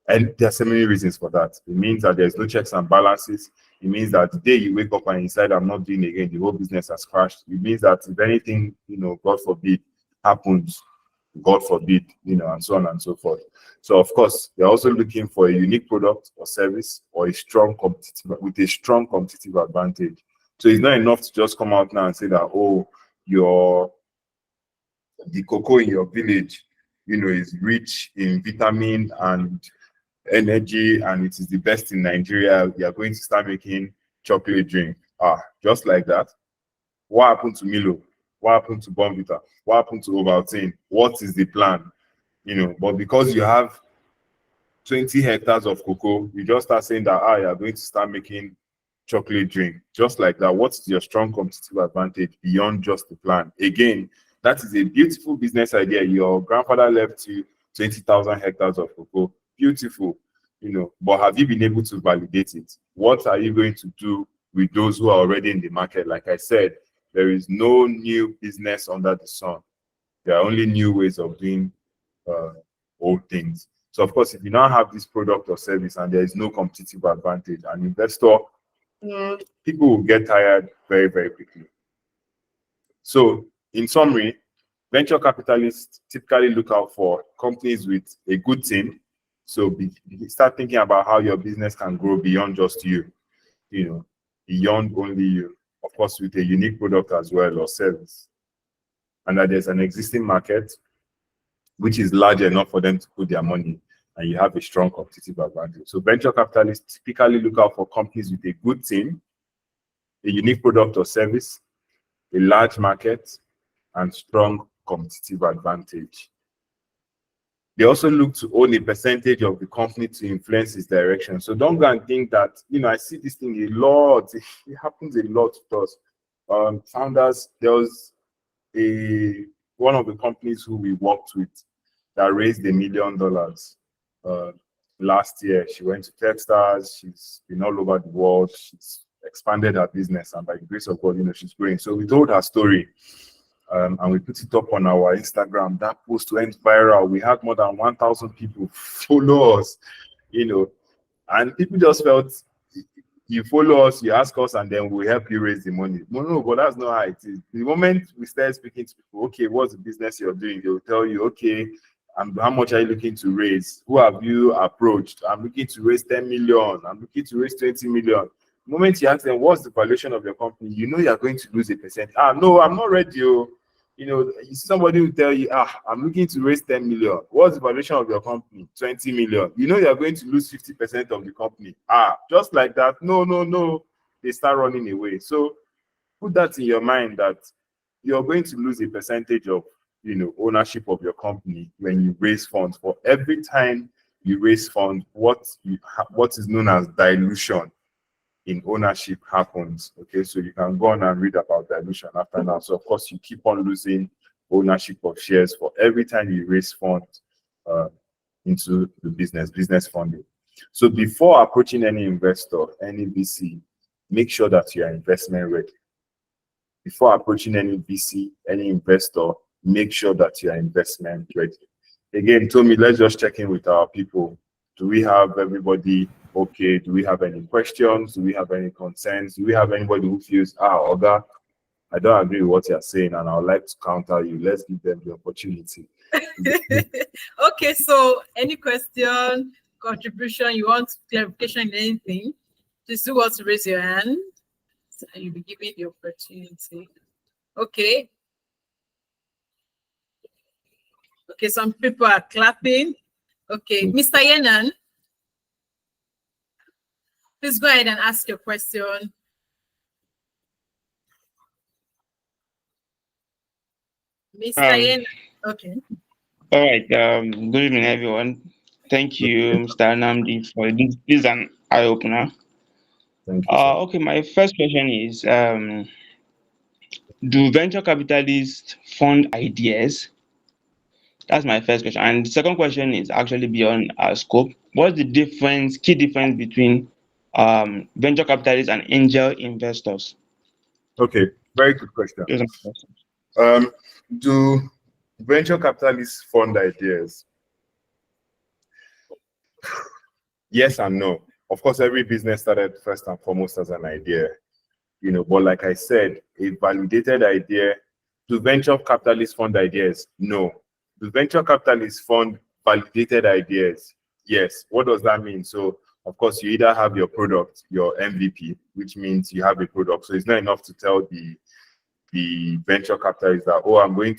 and there are so many reasons for that. It means that there's no checks and balances. It means that the day you wake up and you decide, I'm not doing it again, the whole business has crashed. It means that if anything, God forbid, happens, God forbid, and so on and so forth. So, of course, they're also looking for a unique product or service or a strong competitive advantage. So it's not enough to just come out now and say that, the cocoa in your village, is rich in vitamin and energy, and it is the best in Nigeria. You're going to start making chocolate drink. Just like that. What happened to Milo? What happened to Bonvita? What happened to Ovaltine? What is the plan? But because you have 20 hectares of cocoa, you just start saying that you're going to start making chocolate drink. Just like that. What is your strong competitive advantage beyond just the plan? Again, that is a beautiful business idea. Your grandfather left you 20,000 hectares of cocoa. Beautiful, but have you been able to validate it? What are you going to do with those who are already in the market? Like I said, There is no new business under the sun. There are only new ways of doing old things. So of course, if you now have this product or service and there is no competitive advantage, an investor, people will get tired very, very quickly. So in summary, venture capitalists typically look out for companies with a good team. So start thinking about how your business can grow beyond just you, beyond only you. Of course, with a unique product as well or service. And that there's an existing market which is large enough for them to put their money, and you have a strong competitive advantage. So venture capitalists typically look out for companies with a good team, a unique product or service, a large market, and strong competitive advantage. They also look to own a percentage of the company to influence its direction. So don't go and think that, I see this thing a lot. It happens a lot to us. Founders, there was one of the companies who we worked with that raised $1 million last year. She went to Techstars. She's been all over the world. She's expanded her business, and by the grace of God, she's growing. So we told her story, and we put it up on our Instagram. That post went viral. We had more than 1,000 people follow us, and people just felt, you follow us, you ask us, and then we help you raise the money. No, but that's not how it is. The moment we start speaking to people, okay, what's the business you're doing? They'll tell you, okay, how much are you looking to raise? Who have you approached? I'm looking to raise 10 million. I'm looking to raise 20 million. The moment you ask them, what's the valuation of your company? You're going to lose a percent. No, I'm not ready. You see somebody will tell you, I'm looking to raise 10 million. What's the valuation of your company? 20 million. You're going to lose 50% of the company. Just like that. No. They start running away. So put that in your mind that you're going to lose a percentage of, ownership of your company when you raise funds. For every time you raise funds, what is known as dilution in ownership happens. Okay, so you can go on and read about dilution after now. So of course you keep on losing ownership of shares for every time you raise funds into the business funding. So before approaching any investor, any VC, make sure that you are investment ready. Before approaching any VC, any investor, make sure that you are investment ready. Again, Tommy, let's just check in with our people. Do we have everybody okay? Do we have any questions? Do we have any concerns? Do we have anybody who feels, Oga, I don't agree with what you're saying and I would like to counter you? Let's give them the opportunity. Okay, so any question, contribution, you want clarification in anything, just do what to raise your hand and you'll be given the opportunity. Okay. Okay, some people are clapping. Okay, Mr. Yenan, please go ahead and ask your question. Mr. Yenan, okay. All right. Good evening, everyone. Thank you, Mr. Nnamdi, for this. This is an eye opener. Thank you. Okay, my first question is: do venture capitalists fund ideas? That's my first question. And the second question is actually beyond our scope. What's the key difference between venture capitalists and angel investors? Okay, very good question. Those are my questions. Do venture capitalists fund ideas? Yes and no. Of course, every business started first and foremost as an idea, but like I said, a validated idea. Do venture capitalists fund ideas? No. Do venture capitalists fund validated ideas? Yes. What does that mean? So, of course, you either have your product, your MVP, which means you have a product. So it's not enough to tell the venture capitalists that, I'm going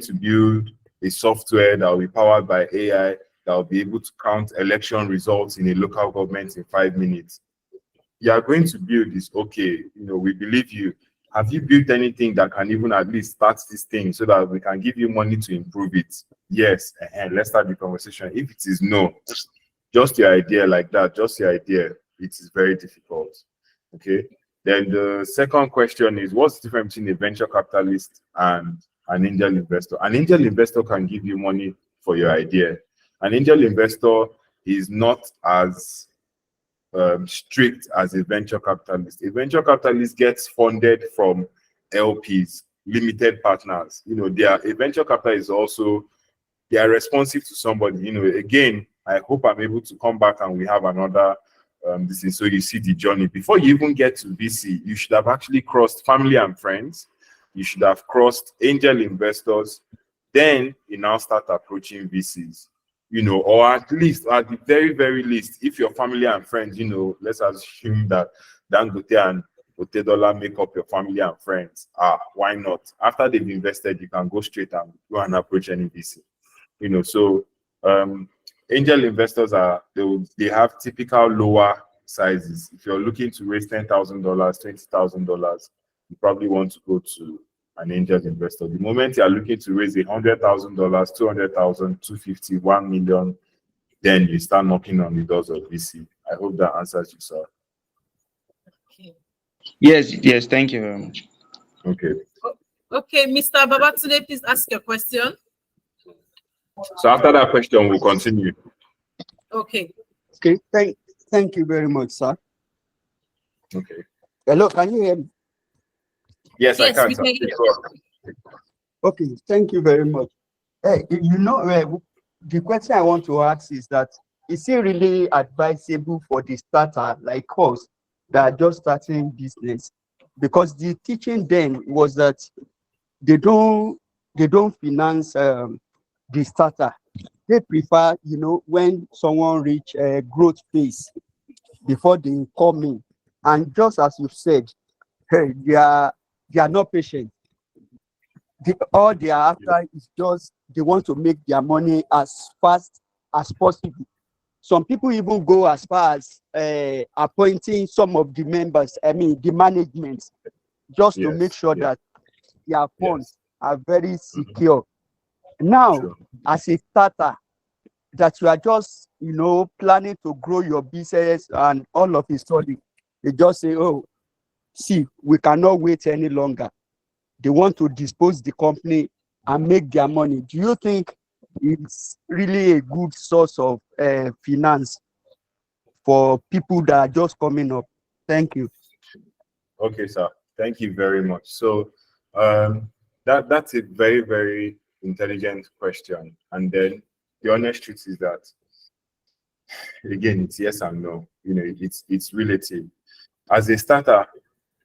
to build a software that will be powered by AI that will be able to count election results in a local government in 5 minutes. You are going to build this, okay, we believe you. Have you built anything that can even at least start this thing so that we can give you money to improve it? Yes, let's start the conversation. If it is no, just your idea like that, just your idea, it is very difficult, okay? Then the second question is, what's the difference between a venture capitalist and an angel investor? An angel investor can give you money for your idea. An angel investor is not as strict as a venture capitalist. A venture capitalist gets funded from LPs, limited partners. A venture capitalist is also, they are responsive to somebody. Again, I hope I'm able to come back and we have another this is so you see the journey. Before you even get to VC, you should have actually crossed family and friends. You should have crossed angel investors. Then you now start approaching VCs. Or at least, at the very, very least, if your family and friends, let's assume that Dangote and Otedola make up your family and friends. Why not? After they've invested, you can go straight and go and approach any VC. So angel investors they have typical lower sizes. If you're looking to raise $10,000, $20,000, you probably want to go to an angel investor. The moment you are looking to raise $100,000, $200,000, $250,000, $1 million, then you start knocking on the doors of VC. I hope that answers you, sir. Yes, thank you very much. Okay. Okay, Mr. Babatunde, please ask your question. So after that question, we'll continue. Okay. Okay, thank you very much, sir. Okay. Hello, can you hear me? Yes, I Yes, can. we Sir. can hear you. Okay, thank you very much. Hey, the question I want to ask is that, is it really advisable for the starter like us that are just starting business? Because the teaching then was that they don't finance the starter. They prefer, when someone reach a growth phase before they come in. And just as you said, hey, they are not patient. All they are after is just they want to make their money as fast as possible. Some people even go as far as appointing some of the members, the management, just to make sure that their funds are very secure. Now, as a starter, that you are just, planning to grow your business and all of a sudden, they just say, oh, see, we cannot wait any longer. They want to dispose the company and make their money. Do you think it's really a good source of finance for people that are just coming up? Thank you. Okay, sir. Thank you very much. So that's a very, very intelligent question. And then the honest truth is that, again, it's yes and no. It's relative. As a starter,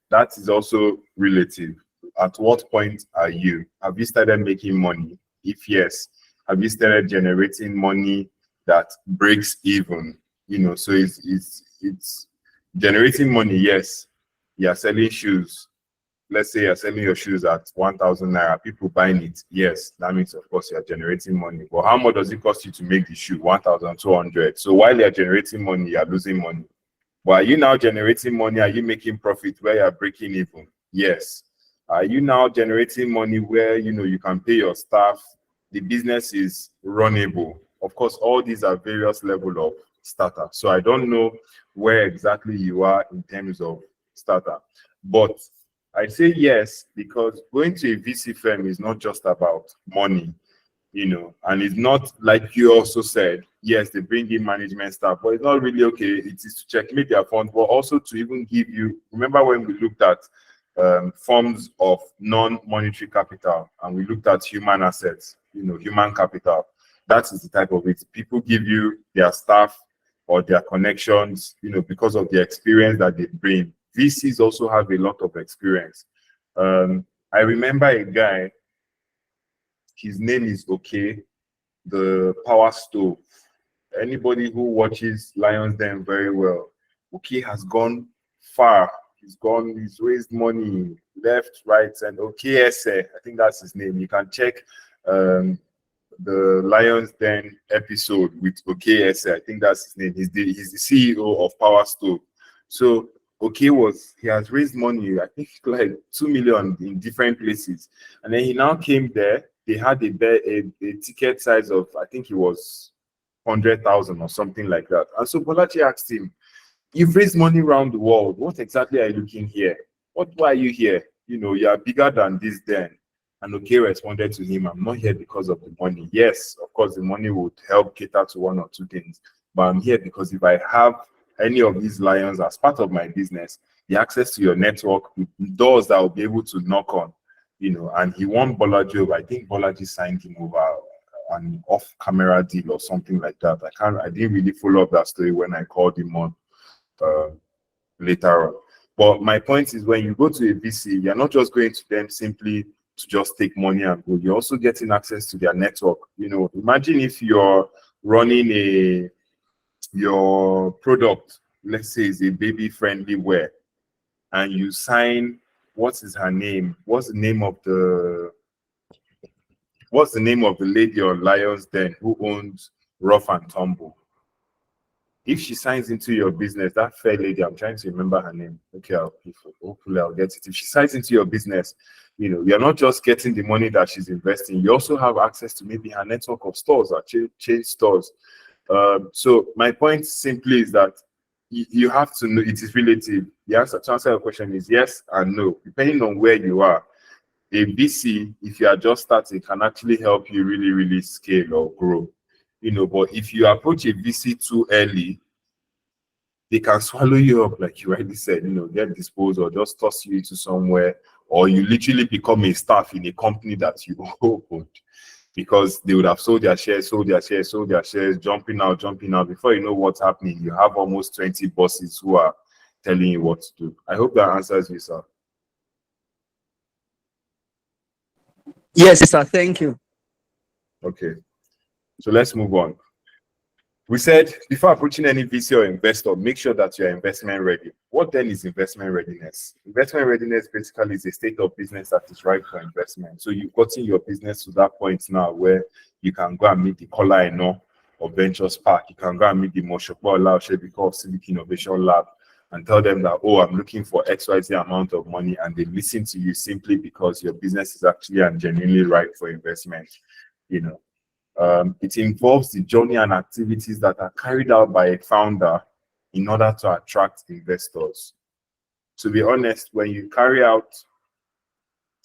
that is also relative. At what point are you? Have you started making money? If yes, have you started generating money that breaks even? So it's generating money. Yes, you're selling shoes. Let's say you're selling your shoes at 1,000 naira. People buying it. Yes, that means of course you're generating money. But how much does it cost you to make the shoe? 1,200. So while you're generating money, you're losing money. But are you now generating money? Are you making profit where you're breaking even? Yes. Are you now generating money where you can pay your staff? The business is runnable. Of course, all these are various levels of starter. So I don't know where exactly you are in terms of starter. But I say yes, because going to a VC firm is not just about money, and it's not like you also said, yes, they bring in management staff, but it's not really okay. It is to checkmate their funds, but also to even give you, remember when we looked at forms of non-monetary capital and we looked at human assets, human capital. That is the type of it. People give you their staff or their connections, because of the experience that they bring. VCs also have a lot of experience. I remember a guy, his name is Okay, the power stove. Anybody who watches Lions Den very well, Okay has gone far. He's raised money left, right, and Okay I think that's his name. You can check the Lions Den episode with Okay I think that's his name. He's the CEO of Power Stove. So Okay he has raised money, I think like 2 million in different places. And then he now came there. They had a ticket size of, I think it was 100,000 or something like that. And so Bolaji asked him, you've raised money around the world. What exactly are you looking here? Why are you here? You are bigger than this then. And Okay responded to him, I'm not here because of the money. Yes, of course, the money would help cater to one or two things. But I'm here because if I have any of these lions as part of my business, the access to your network, with doors that I'll be able to knock on, and he won Bolaji over. I think Bolaji signed him over an off-camera deal or something like that. I didn't really follow up that story when I called him on later on. But my point is, when you go to a VC, you're not just going to them simply to just take money and go. You're also getting access to their network. Imagine if you're running your product, let's say, is a baby-friendly wear, and you sign, what's the name of the lady on Lions Den who owns Rough and Tumble? If she signs into your business, that fair lady, I'm trying to remember her name. Okay, hopefully I'll get it. If she signs into your business, you're not just getting the money that she's investing. You also have access to maybe her network of stores or chain stores. So my point simply is that you have to know it is relative. The answer to answer your question is yes and no, depending on where you are. A VC, if you are just starting, can actually help you really, really scale or grow. But if you approach a VC too early, they can swallow you up, like you rightly said, get disposed or just toss you into somewhere, or you literally become a staff in a company that you opened, because they would have sold their shares, jumping out. Before you know what's happening, you have almost 20 bosses who are telling you what to do. I hope that answers you, sir. Yes, sir. Thank you. Okay. So let's move on. We said before approaching any VC or investor, make sure that you're investment ready. What then is investment readiness? Investment readiness basically is a state of business that is ripe for investment. So you've gotten your business to that point now where you can go and meet the Kola Eno of Ventures Park. You can go and meet the Moshopo Olaoshebiko of Civic Innovation Lab and tell them that, oh, I'm looking for XYZ amount of money, and they listen to you simply because your business is actually and genuinely ripe for investment. It involves the journey and activities that are carried out by a founder in order to attract investors. To be honest, when you carry out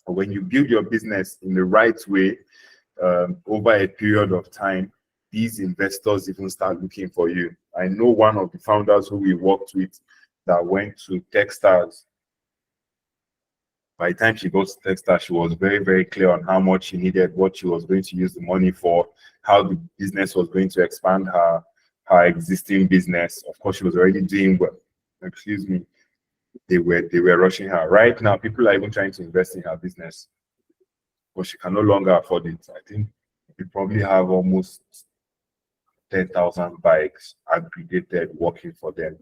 or when you build your business in the right way over a period of time, these investors even start looking for you. I know one of the founders who we worked with that went to Techstars. By the time she got to Techstars, she was very, very clear on how much she needed, what she was going to use the money for, how the business was going to expand her existing business. Of course, she was already doing well. Excuse me. They were rushing her. Right now, people are even trying to invest in her business, but she can no longer afford it. I think we probably have almost 10,000 bikes aggregated working for them.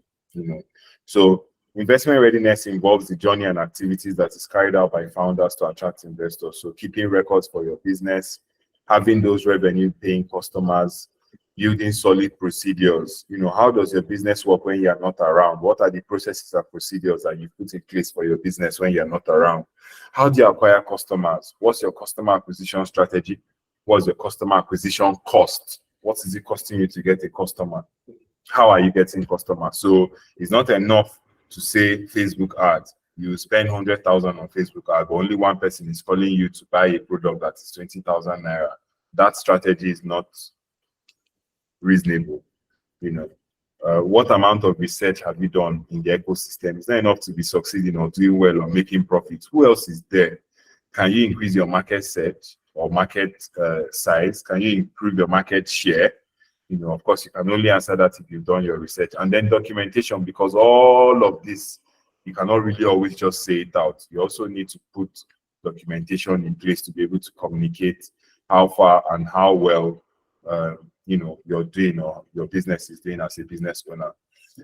So investment readiness involves the journey and activities that is carried out by founders to attract investors. So keeping records for your business, having those revenue-paying customers, building solid procedures. How does your business work when you're not around? What are the processes and procedures that you put in place for your business when you're not around? How do you acquire customers? What's your customer acquisition strategy? What's your customer acquisition cost? What is it costing you to get a customer? How are you getting customers? So it's not enough to say Facebook ads. You spend 100,000 on Facebook ads, but only one person is calling you to buy a product that is 20,000 naira. That strategy is not reasonable. What amount of research have you done in the ecosystem? It's not enough to be succeeding or doing well or making profits. Who else is there? Can you increase your market search or market size? Can you improve your market share? Of course, you can only answer that if you've done your research. And then documentation, because all of this, you cannot really always just say it out. You also need to put documentation in place to be able to communicate how far and how well you're doing or your business is doing as a business owner.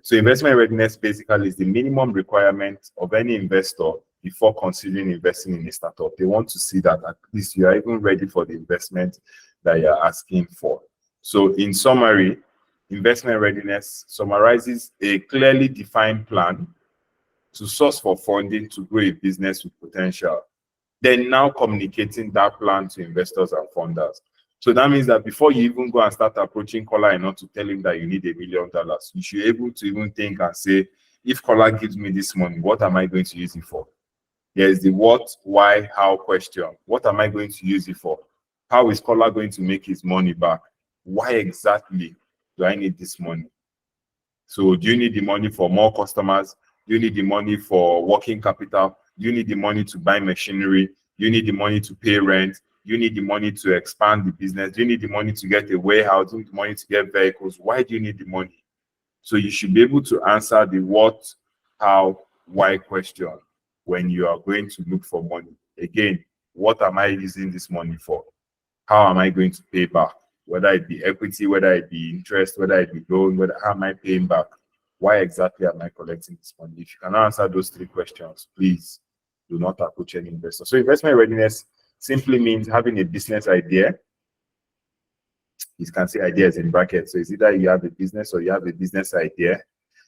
So investment readiness basically is the minimum requirement of any investor before considering investing in a startup. They want to see that at least you are even ready for the investment that you're asking for. So in summary, investment readiness summarizes a clearly defined plan to source for funding to grow a business with potential, then now communicating that plan to investors and funders. So that means that before you even go and start approaching Kola and not to tell him that you need $1 million, you should be able to even think and say, if Kola gives me this money, what am I going to use it for? There's the what, why, how question. What am I going to use it for? How is Kola going to make his money back? Why exactly do I need this money? So do you need the money for more customers? Do you need the money for working capital? Do you need the money to buy machinery? Do you need the money to pay rent? Do you need the money to expand the business? Do you need the money to get a warehouse? Do you need the money to get vehicles? Why do you need the money? So you should be able to answer the what, how, why question when you are going to look for money. Again, what am I using this money for? How am I going to pay back? Whether it be equity, whether it be interest, whether it be loan, how am I paying back? Why exactly am I collecting this money? If you cannot answer those three questions, please do not approach any investor. So investment readiness simply means having a business idea. You can see ideas in brackets. So it's either you have a business or you have a business idea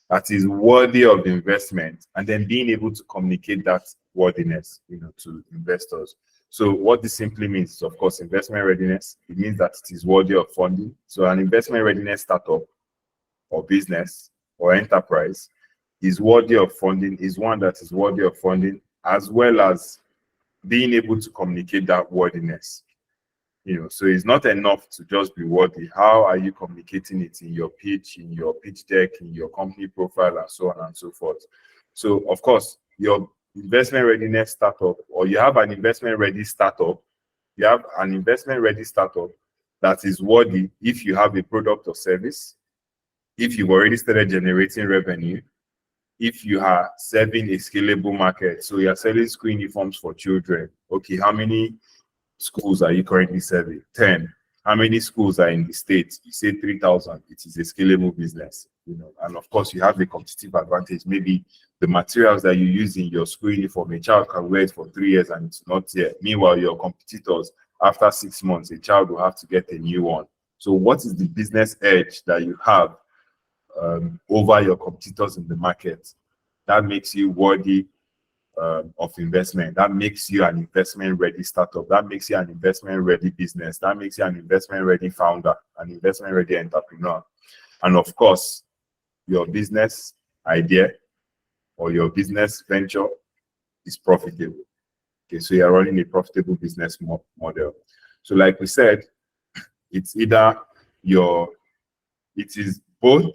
that is worthy of investment, and then being able to communicate that worthiness, to investors. So what this simply means is, of course, investment readiness. It means that it is worthy of funding. So an investment readiness startup or business or enterprise is worthy of funding, is one that is worthy of funding, as well as being able to communicate that worthiness. So it's not enough to just be worthy. How are you communicating it in your pitch, in your pitch deck, in your company profile, and so on and so forth? So, of course, your investment readiness startup, or you have an investment ready startup, you have an investment ready startup that is worthy if you have a product or service, if you've already started generating revenue, if you are serving a scalable market. So you're selling school uniforms for children. Okay, how many schools are you currently serving? 10. How many schools are in the state? You say 3,000. It is a scalable business, and of course you have a competitive advantage. Maybe the materials that you use in your school uniform, a child can wear it for 3 years and it's not there. Meanwhile, your competitors, after 6 months, a child will have to get a new one. So what is the business edge that you have over your competitors in the market that makes you worthy of investment? That makes you an investment ready startup. That makes you an investment ready business. That makes you an investment ready founder, an investment ready entrepreneur. And of course, your business idea or your business venture is profitable. Okay, so you're running a profitable business model. So like we said, it is both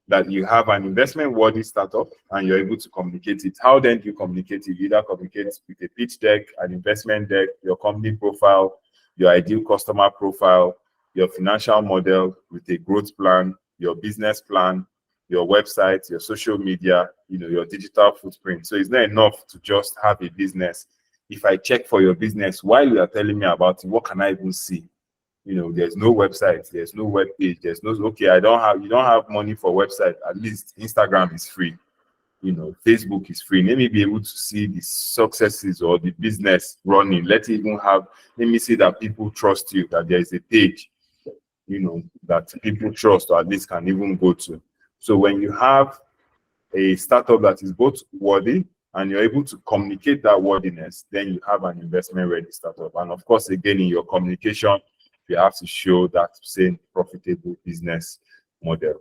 that you have an investment worthy startup and you're able to communicate it. How then do you communicate it? You either communicate with a pitch deck, an investment deck, your company profile, your ideal customer profile, your financial model with a growth plan, your business plan, your website, your social media, your digital footprint. So it's not enough to just have a business. If I check for your business while you are telling me about it, what can I even see? There's no website, there's no web page, there's no, okay, you don't have money for website. At least Instagram is free, Facebook is free. Let me be able to see the successes or the business running. Let me see that people trust you, that there is a page, that people trust or at least can even go to. So when you have a startup that is both worthy and you're able to communicate that worthiness, then you have an investment ready startup. And of course, again, in your communication, you have to show that same profitable business model.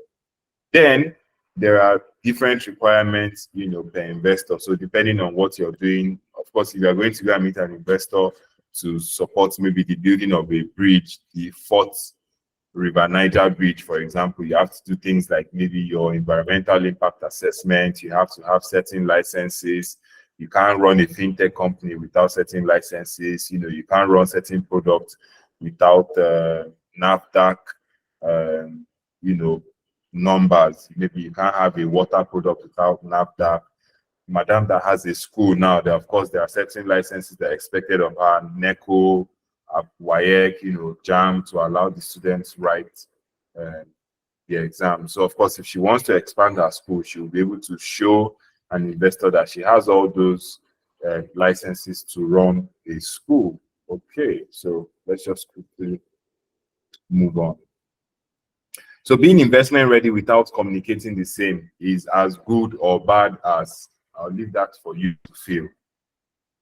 Then there are different requirements, per investor. So depending on what you're doing, of course, if you're going to go and meet an investor to support maybe the building of a bridge, the Fourth River Niger Bridge, for example, you have to do things like maybe your environmental impact assessment. You have to have certain licenses. You can't run a fintech company without certain licenses. You can't run certain products without NAFDAC, numbers. Maybe you can't have a water product without NAFDAC. Madam that has a school now, of course, there are certain licenses that are expected of her, NECO, WAEC, JAM, to allow the students write the exam. So, of course, if she wants to expand her school, she will be able to show an investor that she has all those licenses to run a school. Okay, so let's just quickly move on. So being investment ready without communicating the same is as good or bad as, I'll leave that for you to feel.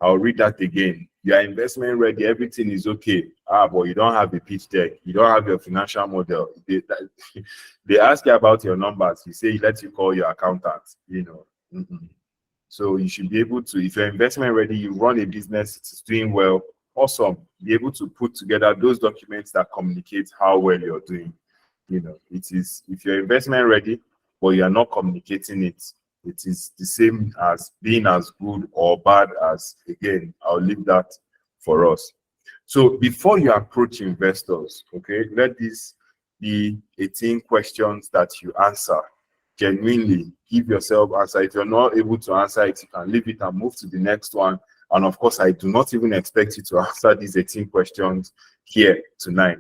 I'll read that again. You are investment ready, everything is okay. But you don't have a pitch deck, you don't have your financial model. They ask you about your numbers, you say, let you call your accountant, So you should be able to, if you're investment ready, you run a business, it's doing well, awesome. Be able to put together those documents that communicate how well you're doing. It is, if you're investment ready, but you are not communicating it, it is the same as being as good or bad as, again, I'll leave that for us. So before you approach investors, okay, let this be 18 questions that you answer. Genuinely give yourself answer. If you're not able to answer it, you can leave it and move to the next one. And of course, I do not even expect you to answer these 18 questions here tonight.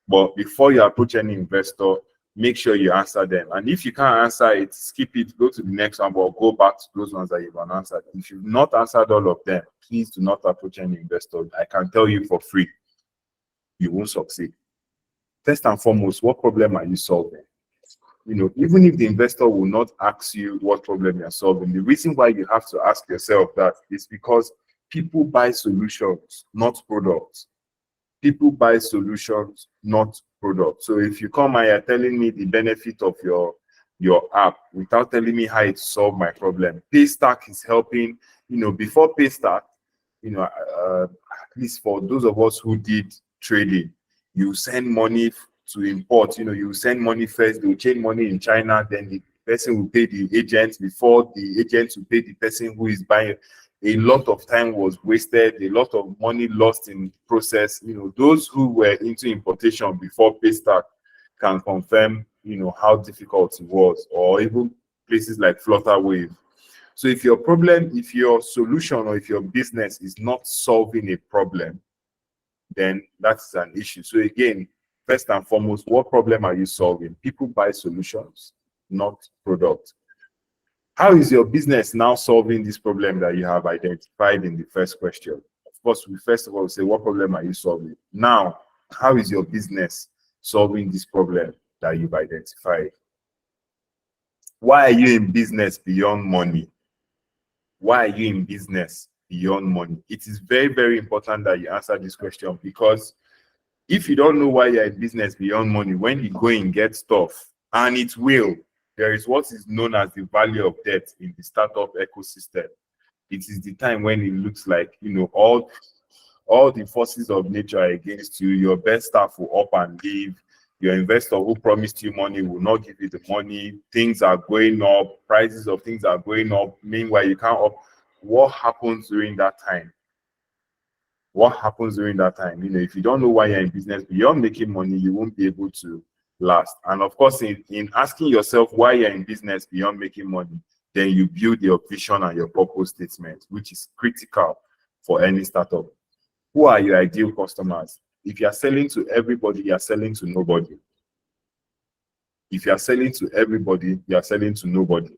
But before you approach any investor, make sure you answer them. And if you can't answer it, skip it, go to the next one, but go back to those ones that you've answered. If you've not answered all of them, please do not approach any investor. I can tell you for free, you won't succeed. First and foremost, what problem are you solving? You know, even if the investor will not ask you what problem you're solving, the reason why you have to ask yourself that is because people buy solutions, not products. People buy solutions, not products. So if you come and you're telling me the benefit of your app without telling me how it solve my problem, Paystack is helping. You know, before Paystack, you know, at least for those of us who did trading, you send money to import. You know, you send money first, they will change money in China, then the person will pay the agent before the agent will pay the person who is buying. A lot of time was wasted, a lot of money lost in process. You know, those who were into importation before Paystack can confirm, you know, how difficult it was, or even places like Flutterwave. So if your problem, if your solution or if your business is not solving a problem, then that's an issue. So again, first and foremost, what problem are you solving? People buy solutions, not products. How is your business now solving this problem that you have identified in the first question? Of course, we first of all say, what problem are you solving? Now, how is your business solving this problem that you've identified? Why are you in business beyond money? Why are you in business beyond money? It is very, very important that you answer this question, because if you don't know why you're in business beyond money, when you go and get stuff, and it will, there is what is known as the value of debt in the startup ecosystem. It is the time when it looks like, you know, all the forces of nature are against you. Your best staff will up and leave. Your investor who promised you money will not give you the money. Things are going up. Prices of things are going up. Meanwhile, you can't up. What happens during that time? What happens during that time? You know, if you don't know why you're in business beyond making money, you won't be able to last. And of course, in asking yourself why you're in business beyond making money, then you build your vision and your purpose statement, which is critical for any startup. Who are your ideal customers? If you're selling to everybody, you're selling to nobody. If you're selling to everybody, you're selling to nobody.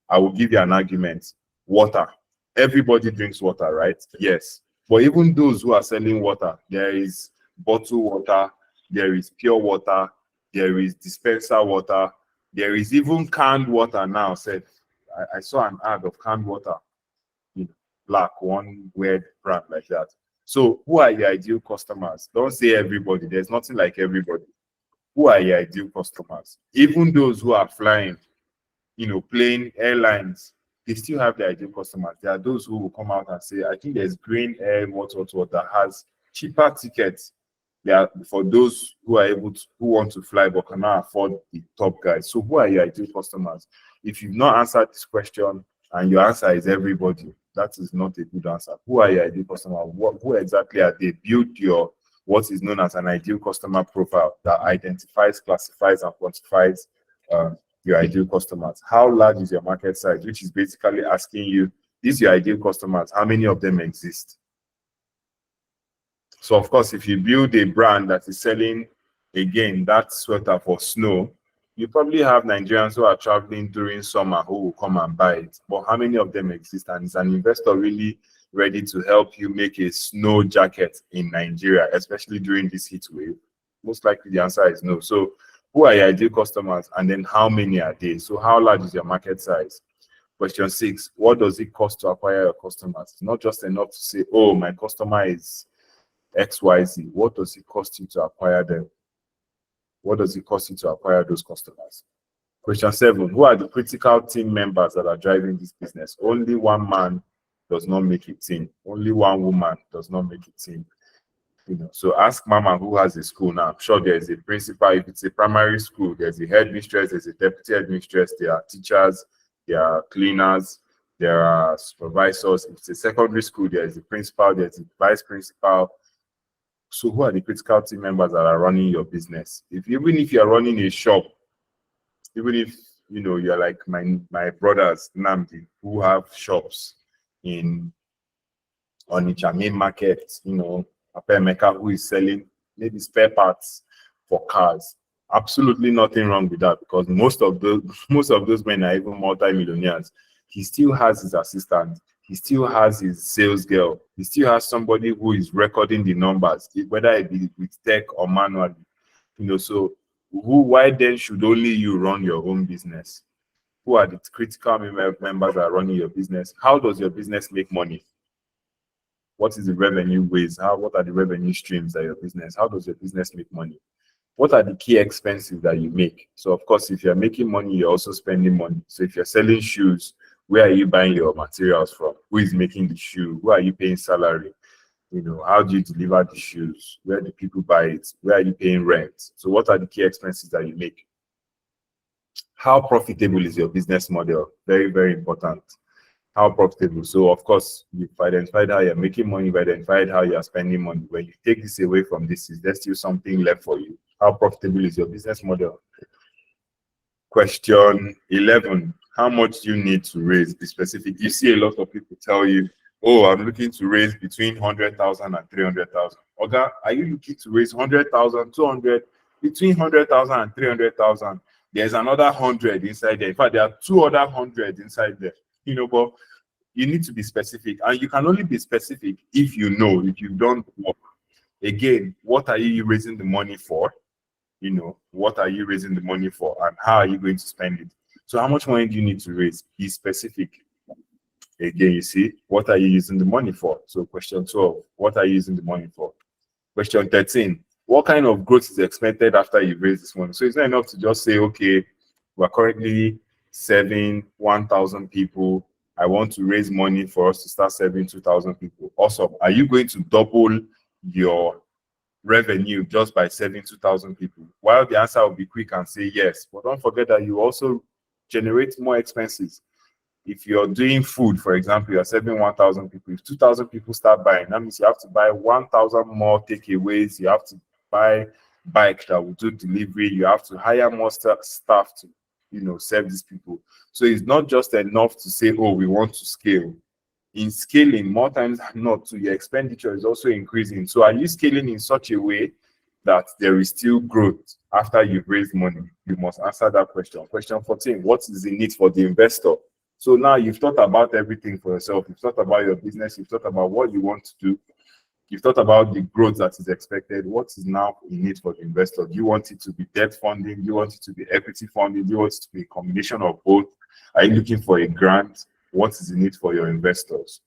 I will give you an argument. Water. Everybody drinks water, right? Yes. But even those who are selling water, there is bottled water, there is pure water, there is dispenser water, there is even canned water now. I saw an ad of canned water in black, one weird brand like that. So who are your ideal customers? Don't say everybody. There's nothing like everybody. Who are your ideal customers? Even those who are flying, you know, plane, airlines, they still have their ideal customers. There are those who will come out and say, I think there's Green Air, what that has cheaper tickets. They are for those who are able to, who want to fly but cannot afford the top guys. So who are your ideal customers? If you've not answered this question and your answer is everybody, that is not a good answer. Who are your ideal customers? Who exactly are they? Build your what is known as an ideal customer profile that identifies, classifies, and quantifies your ideal customers. How large is your market size? Which is basically asking you, these your ideal customers, how many of them exist? So of course, if you build a brand that is selling, again, that sweater for snow, you probably have Nigerians who are traveling during summer who will come and buy it. But how many of them exist? And is an investor really ready to help you make a snow jacket in Nigeria, especially during this heat wave? Most likely the answer is no. So who are your ideal customers, and then how many are they? So how large is your market size? Question 6, what does it cost to acquire your customers? It's not just enough to say, oh, my customer is XYZ. What does it cost you to acquire them? What does it cost you to acquire those customers? Question 7, who are the critical team members that are driving this business? Only one man does not make a team. Only one woman does not make a team. So ask mama who has a school now. I'm sure there's a principal. If it's a primary school, there's a headmistress, there's a deputy headmistress, there are teachers, there are cleaners, there are supervisors. If it's a secondary school, there's a principal, there's a vice principal. So who are the critical team members that are running your business? Even if you're running a shop, even if you're like my brothers Nnamdi, who have shops in Onitsha main market, Apemeka, who is selling maybe spare parts for cars. Absolutely nothing wrong with that, because most of those men are even multi-millionaires. He still has his assistant, he still has his sales girl, he still has somebody who is recording the numbers, whether it be with tech or manually. So why then should only you run your own business? Who are the critical members that are running your business? How does your business make money? What is the revenue ways? What are the revenue streams that your business? How does your business make money? What are the key expenses that you make? So of course, if you're making money, you're also spending money. So if you're selling shoes, where are you buying your materials from? Who is making the shoe? Who are you paying salary? How do you deliver the shoes? Where do people buy it? Where are you paying rent? So what are the key expenses that you make? How profitable is your business model? Very, very important. How profitable? So of course, you've identified how you're making money, you've identified how you're spending money. When you take this away from this, is there still something left for you? How profitable is your business model? Question 11, how much do you need to raise? Be specific. You see a lot of people tell you, oh, I'm looking to raise between 100,000 and 300,000. Oga, are you looking to raise 100,000, 200, between 100,000 and 300,000? There's another 100 inside there. In fact, there are 2 other 100 inside there. But you need to be specific, and you can only be specific if you know, if you've done work. Again, what are you raising the money for? What are you raising the money for, and how are you going to spend it? So how much money do you need to raise? Be specific. Again, you see, what are you using the money for? So question 12, what are you using the money for? Question 13, what kind of growth is expected after you raise this money? So it's not enough to just say, okay, we're currently serving 1,000 people. I want to raise money for us to start serving 2,000 people. Awesome. Are you going to double your revenue just by serving 2,000 people? While the answer will be quick and say yes, but don't forget that you also generate more expenses. If you're doing food, for example, you're serving 1,000 people. If 2,000 people start buying, that means you have to buy 1,000 more takeaways. You have to buy bike that will do delivery. You have to hire more staff to serve these people. So it's not just enough to say, oh, we want to scale. In scaling, more times than not, your expenditure is also increasing. So are you scaling in such a way that there is still growth after you've raised money? You must answer that question. Question 14, what is the need for the investor? So now you've thought about everything for yourself. You've thought about your business. You've thought about what you want to do. You've thought about the growth that is expected. What is now in need for the investor? Do you want it to be debt funding? Do you want it to be equity funding? Do you want it to be a combination of both? Are you looking for a grant? What is the need for your investors?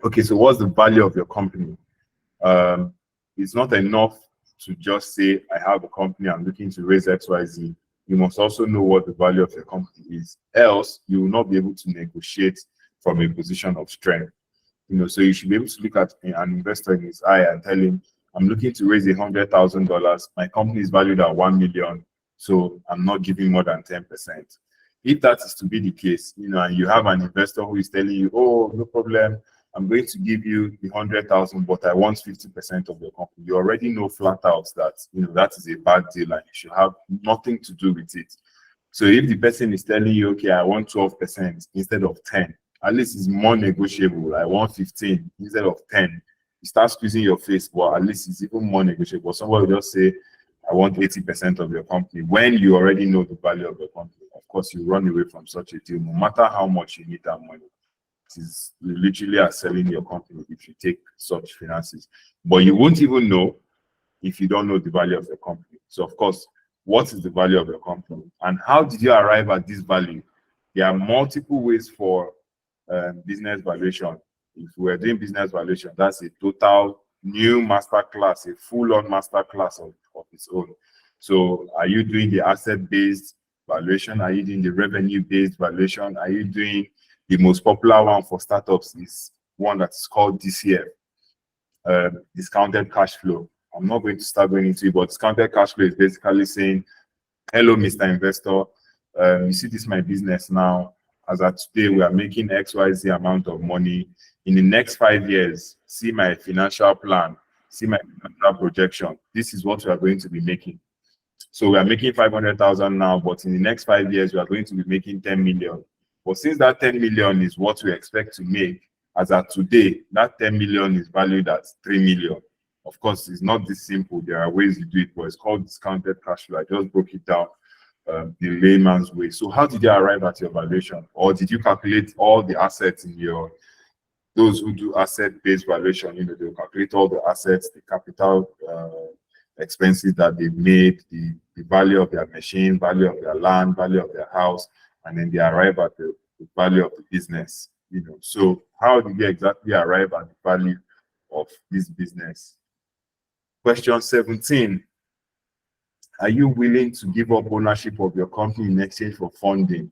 Okay, so what's the value of your company? It's not enough to just say, I have a company, I'm looking to raise XYZ. You must also know what the value of your company is. Else, you will not be able to negotiate from a position of strength. So you should be able to look at an investor in his eye and tell him, I'm looking to raise $100,000. My company is valued at 1 million, so I'm not giving more than 10%. If that is to be the case, and you have an investor who is telling you, oh, no problem, I'm going to give you the 100,000, but I want 50% of your company. You already know flat out that that is a bad deal and you should have nothing to do with it. So if the person is telling you, okay, I want 12% instead of 10, at least it's more negotiable. I want 15 instead of 10. You start squeezing your face, but at least it's even more negotiable. Somebody will just say, I want 80% of your company when you already know the value of your company. Of course, you run away from such a deal, no matter how much you need that money. You literally are selling your company if you take such finances. But you won't even know if you don't know the value of your company. So of course, what is the value of your company? And how did you arrive at this value? There are multiple ways for business valuation. If we're doing business valuation, that's a total new masterclass, a full-on masterclass of its own. So are you doing the asset-based valuation? Are you doing the revenue-based valuation? Are you doing the most popular one for startups is one that is called DCF. discounted cash flow. I'm not going to start going into it, but discounted cash flow is basically saying, hello, Mr. Investor. You see, this is my business now. As at today, we are making XYZ amount of money. In the next 5 years, see my financial plan, see my financial projection. This is what we are going to be making. So we are making 500,000 now, but in the next 5 years, we are going to be making 10 million. But since that 10 million is what we expect to make, as at today, that 10 million is valued at 3 million. Of course, it's not this simple. There are ways to do it, but it's called discounted cash flow. I just broke it down the layman's way. So how did you arrive at your valuation? Or did you calculate all the assets in your, those who do asset-based valuation, you know, they'll calculate all the assets, the capital expenses that they've made, the value of their machine, value of their land, value of their house, and then they arrive at the value of the business, you know. So how did you exactly arrive at the value of this business? Question 17. Are you willing to give up ownership of your company in exchange for funding?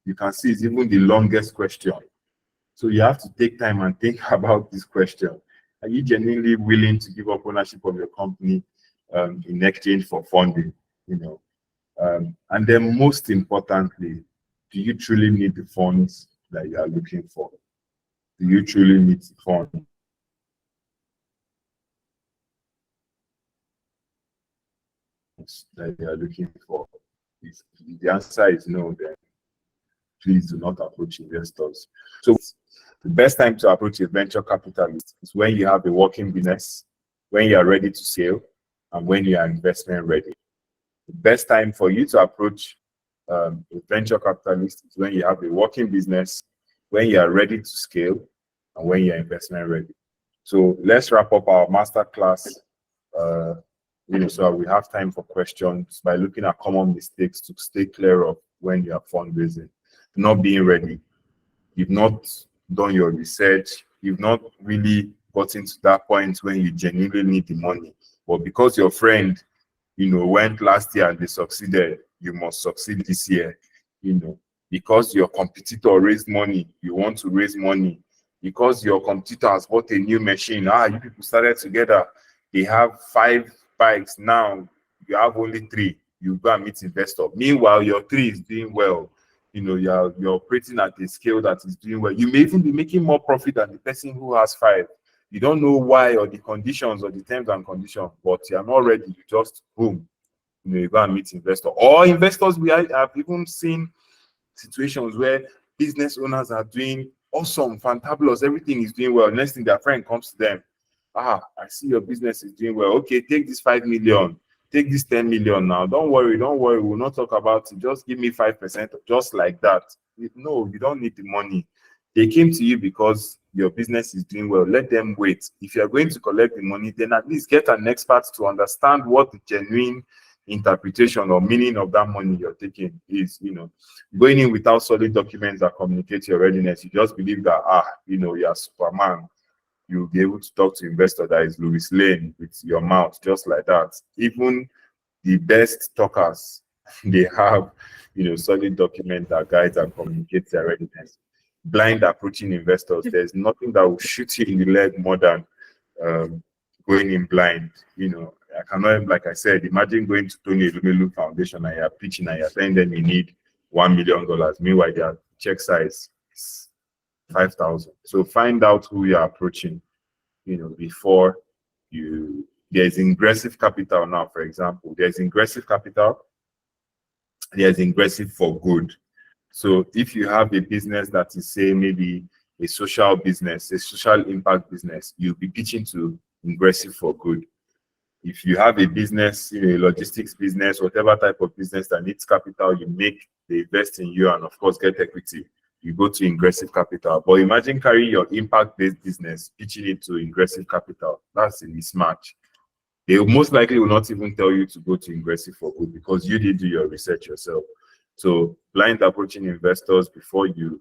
You can see it's even the longest question. So you have to take time and think about this question. Are you genuinely willing to give up ownership of your company in exchange for funding? You know, and then most importantly, do you truly need the funds that you are looking for? Do you truly need the funds that you are looking for? If the answer is no, then please do not approach investors. So the best time to approach a venture capitalist is when you have a working business, when you are ready to scale, and when you are investment ready. The best time for you to approach a venture capitalist is when you have a working business, when you are ready to scale, and when you are investment ready. So let's wrap up our masterclass. You know, so we have time for questions by looking at common mistakes to stay clear of when you are fundraising. Not being ready. You've not done your research. You've not really gotten to that point when you genuinely need the money. But because your friend, you know, went last year and they succeeded, you must succeed this year. You know, because your competitor raised money, you want to raise money. Because your competitor has bought a new machine, you people started together. They have 5 bikes now. You have only 3. You go and meet investor. Meanwhile, your 3 is doing well. You know, you're operating at a scale that is doing well. You may even be making more profit than the person who has 5. You don't know why or the conditions or the terms and conditions, but you are not ready. You just boom, you know, you go and meet investor. Or investors, we have even seen situations where business owners are doing awesome, fantabulous, everything is doing well. Next thing, their friend comes to them. I see your business is doing well. Okay, take this 5 million. Take this 10 million now. Don't worry. We'll not talk about it. Just give me 5%, just like that. No, you don't need the money. They came to you because your business is doing well. Let them wait. If you're going to collect the money, then at least get an expert to understand what the genuine interpretation or meaning of that money you're taking is. You know, going in without solid documents that communicate your readiness, you just believe that, you know, you're Superman. You'll be able to talk to investor that is Louis Lane with your mouth, just like that. Even the best talkers, they have, you know, solid document that guides and communicates their readiness. Blind approaching investors, there's nothing that will shoot you in the leg more than going in blind. You know, I cannot, like I said, imagine going to Tony Elumelu Foundation and you're pitching and you're telling them you need $1 million. Meanwhile, their check size is 5,000. So find out who you're approaching, you know, before you. There's ingressive capital now, for example. There's ingressive capital. There's ingressive for good. So if you have a business that is, say, maybe a social business, a social impact business, you'll be pitching to ingressive for good. If you have a business, you know, a logistics business, whatever type of business that needs capital, you make, they invest in you and of course get equity. You go to ingressive capital. But imagine carrying your impact-based business, pitching it to ingressive capital. That's a mismatch. They most likely will not even tell you to go to ingressive for good because you did do your research yourself. So blind approaching investors before you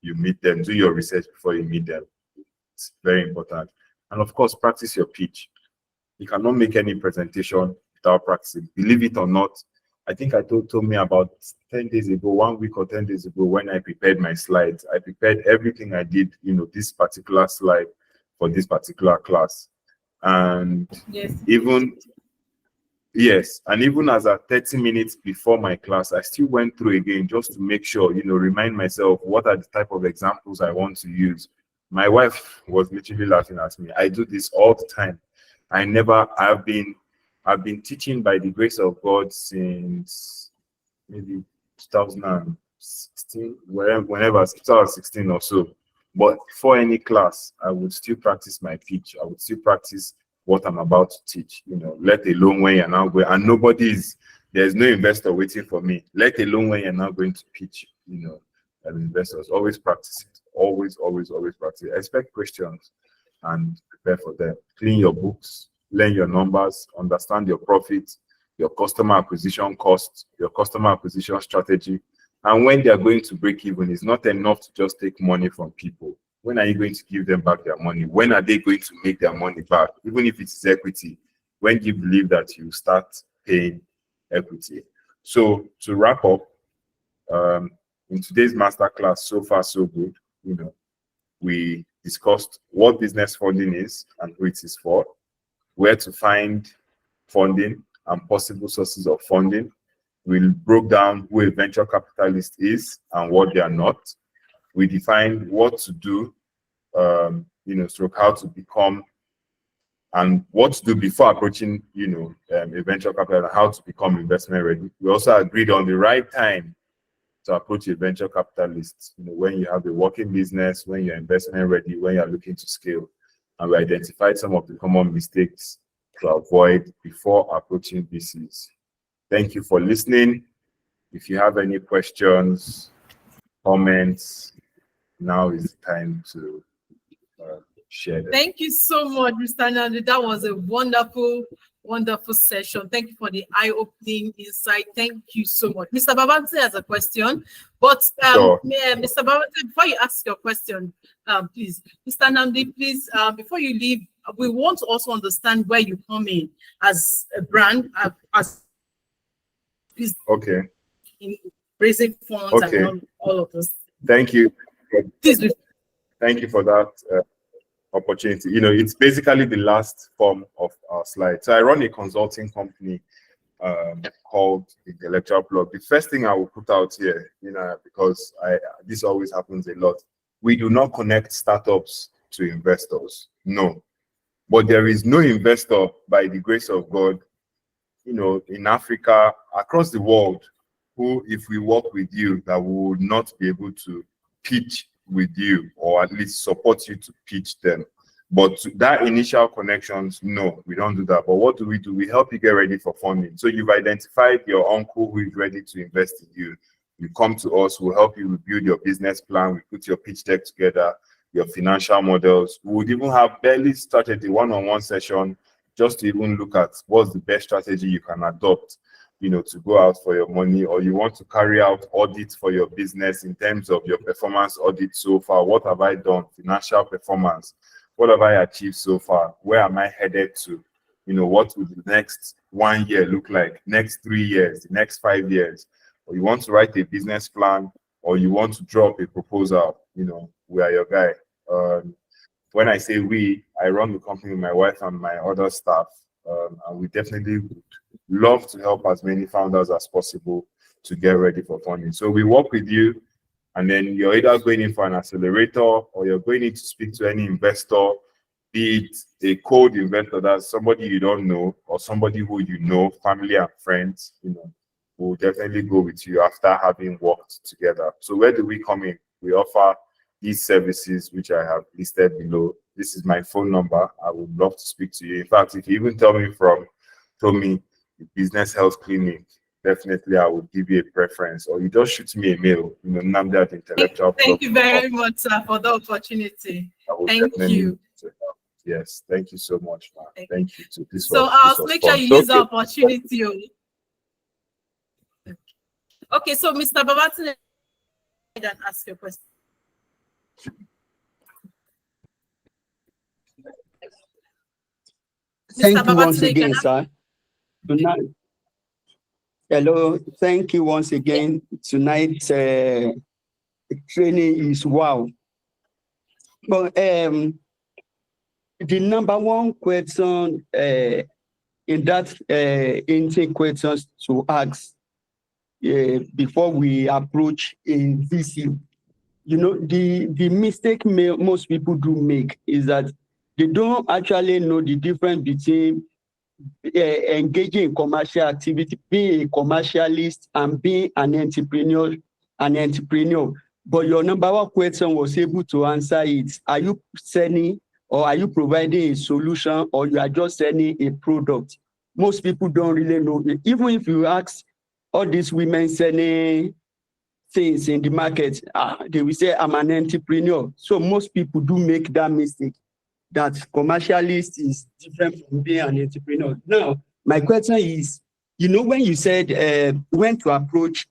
meet them, do your research before you meet them. It's very important. And of course, practice your pitch. You cannot make any presentation without practicing. Believe it or not, I think I told me about 10 days ago, 1 week or 10 days ago, when I prepared my slides. I prepared everything I did, you know, this particular slide for this particular class. And Yes. even as at 30 minutes before my class, I still went through again just to make sure, remind myself what are the type of examples I want to use. My wife was literally laughing at me. I do this all the time. I've been teaching by the grace of God since maybe 2016, whenever 2016 or so. But before any class, I would still practice my pitch. I would still practice what I'm about to teach, let alone when you're now going, and there's no investor waiting for me, let alone when you're now going to pitch, investors. Always practice it. Always practice. Expect questions and prepare for them. Clean your books, learn your numbers, understand your profits, your customer acquisition costs, your customer acquisition strategy. And when they are going to break even, it's not enough to just take money from people. When are you going to give them back their money? When are they going to make their money back? Even if it's equity, when do you believe that you start paying equity? So to wrap up, in today's masterclass, so far so good. We discussed what business funding is and who it is for, where to find funding and possible sources of funding. We broke down who a venture capitalist is and what they are not. We defined what to do, how to become, and what to do before approaching, a venture capital, and how to become investment ready. We also agreed on the right time to approach a venture capitalist, when you have a working business, when you're investment ready, when you're looking to scale. And we identified some of the common mistakes to avoid before approaching VCs. Thank you for listening. If you have any questions, comments, now is the time to share them. Thank you so much, Mr. Nnamdi. That was a wonderful session. Thank you for the eye-opening insight. Thank you so much. Mr. Babante has a question, but Sure. Mr. Babante, before you ask your question, please, Mr. Nnamdi, please, before you leave, we want to also understand where you come in as a brand, Okay. in raising funds Okay. and all of those. Thank you. Please, Thank you for that opportunity. It's basically the last form of our slide. So I run a consulting company called Intellectual Plug. The first thing I will put out here, because this always happens a lot, we do not connect startups to investors. No. But there is no investor, by the grace of God, in Africa, across the world, who, if we work with you, that we would not be able to pitch with you, or at least support you to pitch them. But that initial connections, no, we don't do that. But what do? We help you get ready for funding. So you've identified your uncle who is ready to invest in you. You come to us, we'll help you build your business plan. We put your pitch deck together, your financial models. We would even have barely started the one-on-one session just to even look at what's the best strategy you can adopt, to go out for your money, or you want to carry out audits for your business in terms of your performance audit so far. What have I done? Financial performance. What have I achieved so far? Where am I headed to? What will the next 1 year look like? Next 3 years, the next 5 years? Or you want to write a business plan, or you want to drop a proposal, we are your guy. When I say we, I run the company with my wife and my other staff, and we definitely would love to help as many founders as possible to get ready for funding. So we work with you, and then you're either going in for an accelerator, or you're going in to speak to any investor, be it a cold investor, that's somebody you don't know, or somebody who you know, family and friends, will definitely go with you after having worked together. So where do we come in? We offer these services, which I have listed below. This is my phone number. I would love to speak to you. In fact, if you even tell me the Business Health Clinic, definitely I would give you a preference. Or you just shoot me a mail, Nnamdi at Intellectual. Thank you very much, sir, for the opportunity. Thank you. Yes, thank you so much, man. Thank you. So I'll make sure you use the opportunity. Okay, so Mr. Babati, can ask your question. Thank you once again, sir. Tonight, hello, thank you once again. Tonight's training is wow. But the number one question in that intake questions to ask before we approach a VC, the mistake most people do make is that they don't actually know the difference between engaging in commercial activity, being a commercialist, and being an entrepreneur. But your number one question was able to answer it. Are you selling, or are you providing a solution, or you are just selling a product? Most people don't really know. Even if you ask all these women selling things in the market, they will say, I'm an entrepreneur. So most people do make that mistake, that commercialist is different from being an entrepreneur. Now, my question is, when you said when to approach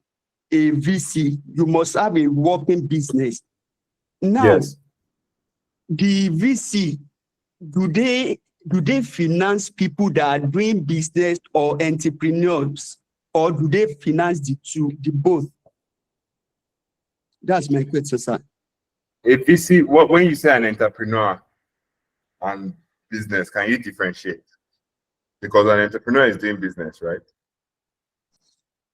a VC, you must have a working business. Now, Yes. the VC, do they finance people that are doing business or entrepreneurs, or do they finance the both? That's my question, sir. A VC, when you say an entrepreneur and business, can you differentiate? Because an entrepreneur is doing business, right?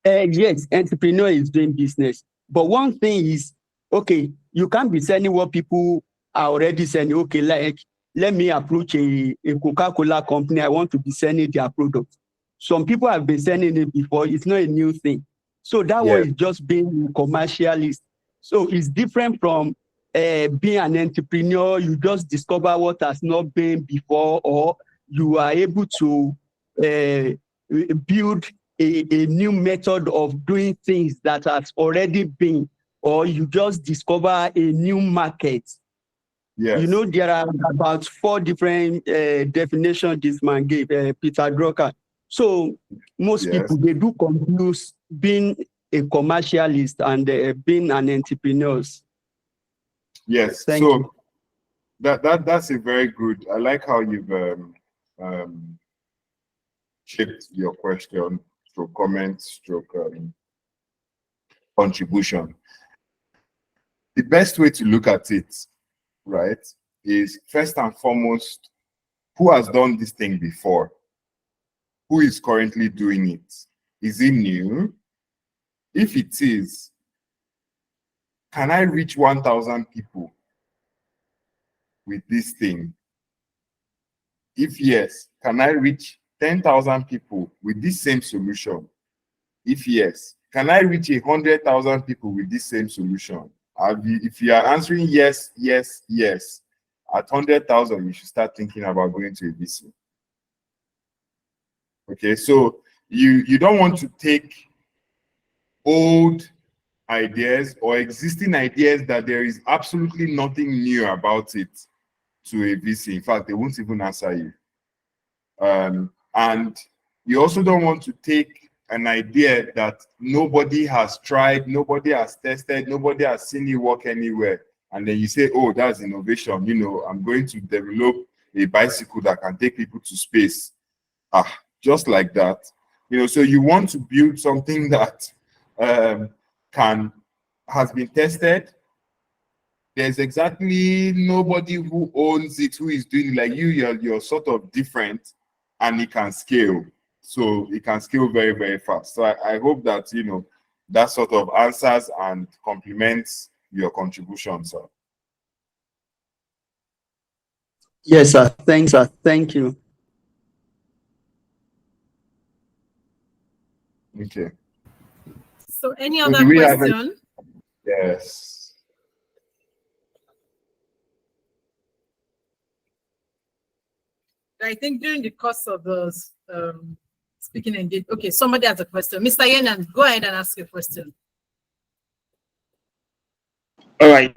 Yes, entrepreneur is doing business. But one thing is, okay, you can't be selling what people are already selling. Okay, like, let me approach a Coca-Cola company. I want to be selling their product. Some people have been selling it before. It's not a new thing. So that one is just being a commercialist. So it's different from being an entrepreneur. You just discover what has not been before, or you are able to build a new method of doing things that has already been, or you just discover a new market. Yes. There are about 4 different definitions this man gave, Peter Drucker. So most people, they do confuse being a commercialist and being an entrepreneur. Yes. Thank you. That's a very good. I like how you've shaped your question, stroke comment, stroke contribution. The best way to look at it, right, is first and foremost, who has done this thing before? Who is currently doing it? Is it new? If it is, can I reach 1,000 people with this thing? If yes, can I reach 10,000 people with this same solution? If yes, can I reach 100,000 people with this same solution? If you are answering yes, yes, yes, at 100,000, you should start thinking about going to a VC. Okay, so you don't want to take old ideas or existing ideas that there is absolutely nothing new about it to a VC. In fact, they won't even answer you. And you also don't want to take an idea that nobody has tried, nobody has tested, nobody has seen it work anywhere, and then you say, oh, that's innovation. I'm going to develop a bicycle that can take people to space. Just like that. So you want to build something that has been tested. There's exactly nobody who owns it, who is doing it like you. You're sort of different, and it can scale. So it can scale very, very fast. So I hope that that sort of answers and complements your contribution, sir. Yes, sir. Thanks, sir. Thank you. Okay. So any other question? Yes. I think during the course of the speaking engagement. Okay, somebody has a question. Mr. Yenan, go ahead and ask your question. All right.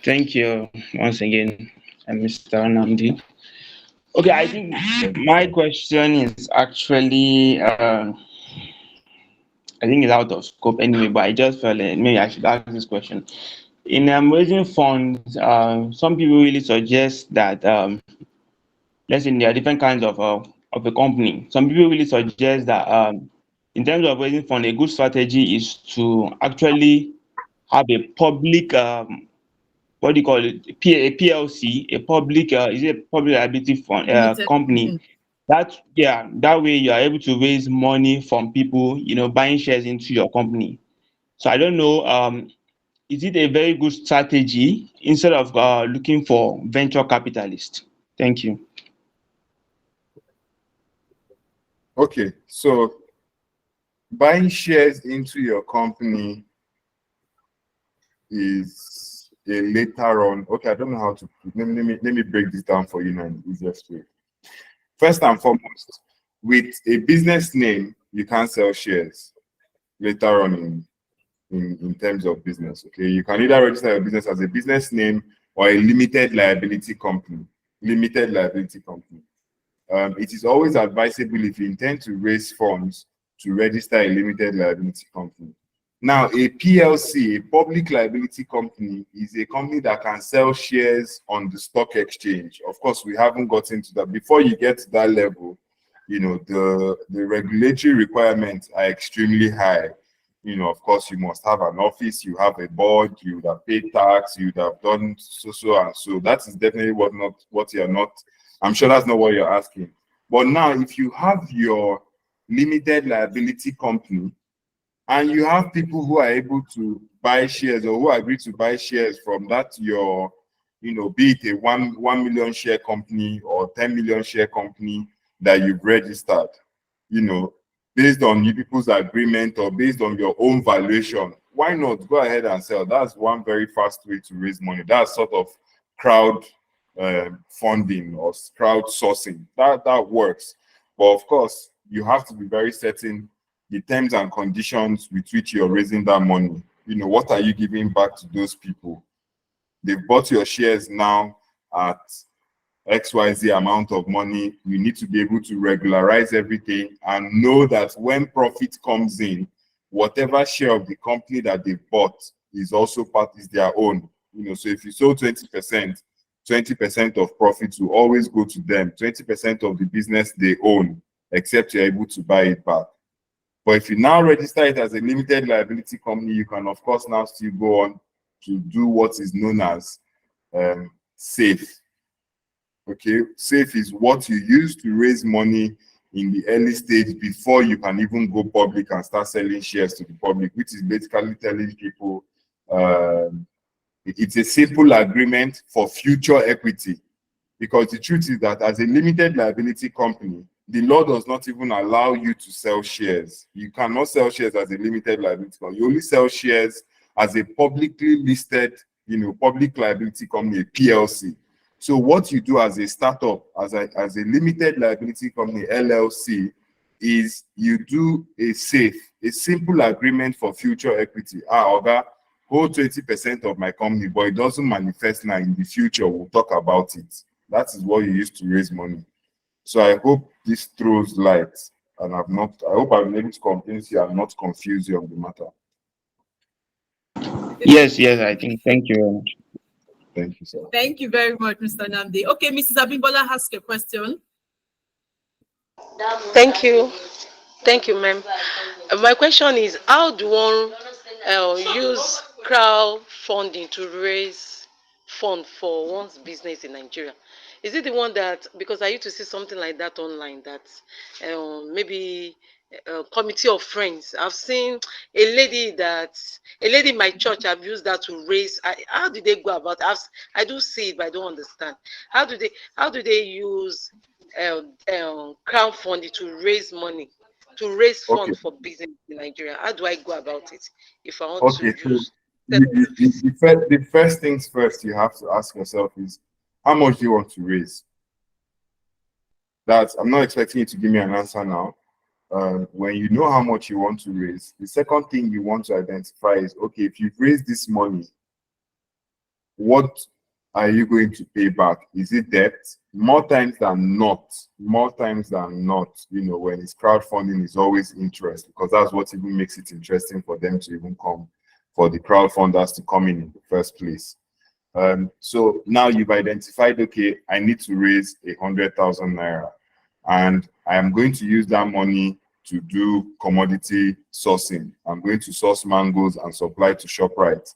Thank you once again, Mr. Nnamdi. Okay, I think my question is actually, I think it's out of scope anyway, but I just felt like maybe I should ask this question. In raising funds, some people really suggest that, let's say there are different kinds of a company. Some people really suggest that in terms of raising funds, a good strategy is to actually have a public what do you call it, a PLC, a public is it a public liability fund Limited. company. That way you are able to raise money from people, buying shares into your company. So I don't know, is it a very good strategy instead of looking for venture capitalists? Thank you. Okay, so buying shares into your company is a later on. Okay, I don't know how to let me break this down for you now in the easiest way. First and foremost, with a business name, you can't sell shares later on in terms of business. Okay, you can either register your business as a business name or a limited liability company. Limited liability company. It is always advisable, if you intend to raise funds, to register a limited liability company. Now, a PLC, a public liability company, is a company that can sell shares on the stock exchange. Of course, we haven't gotten to that. Before you get to that level, the regulatory requirements are extremely high. Of course, you must have an office, you have a board, you would have paid tax, you would have done so and so. That is definitely what you're not. I'm sure that's not what you're asking. But now, if you have your limited liability company and you have people who are able to buy shares or who agree to buy shares from that, your, be it a 1 million share company or 10 million share company that you've registered, based on you people's agreement or based on your own valuation, why not go ahead and sell? That's one very fast way to raise money. That's sort of crowd funding or crowdsourcing. That works. But of course, you have to be very certain the terms and conditions with which you're raising that money. What are you giving back to those people? They've bought your shares now at XYZ amount of money. You need to be able to regularize everything and know that when profit comes in, whatever share of the company that they bought is also is their own. So if you sold 20%, 20% of profits will always go to them. 20% of the business they own, except you're able to buy it back. But if you now register it as a limited liability company, you can of course now still go on to do what is known as safe. Okay, safe is what you use to raise money in the early stage before you can even go public and start selling shares to the public, which is basically telling people it's a simple agreement for future equity. Because the truth is that as a limited liability company, the law does not even allow you to sell shares. You cannot sell shares as a limited liability company. You only sell shares as a publicly listed, public liability company, a PLC. So what you do as a startup, as a limited liability company, LLC, is you do a simple agreement for future equity. Oga, hold 20% of my company, but it doesn't manifest now. In the future, we'll talk about it. That is what you use to raise money. So I hope this throws light, and I hope I've been able to convince you and not confuse you on the matter. Yes, I think. Thank you very much. Thank you, sir. Thank you very much, Mr. Nnamdi. Okay, Mrs. Abimbola has a question. Thank you, ma'am. My question is, how do one use crowdfunding to raise fund for one's business in Nigeria? Is it the one that, because I used to see something like that online, that maybe a committee of friends? I've seen a lady in my church, I've used that to raise. How do they go about it? I do see it, but I don't understand. How do they use crowdfunding to raise money, to raise funds for business in Nigeria? How do I go about it if I want to use? The first things first you have to ask yourself is, how much do you want to raise? I'm not expecting you to give me an answer now. When you know how much you want to raise, the second thing you want to identify is, okay, if you've raised this money, what are you going to pay back? Is it debt? More times than not, when it's crowdfunding, is always interest, because that's what even makes it interesting for them to even come, for the crowdfunders to come in the first place. So now you've identified, okay, I need to raise 100,000 naira, and I am going to use that money to do commodity sourcing. I'm going to source mangoes and supply to ShopRite.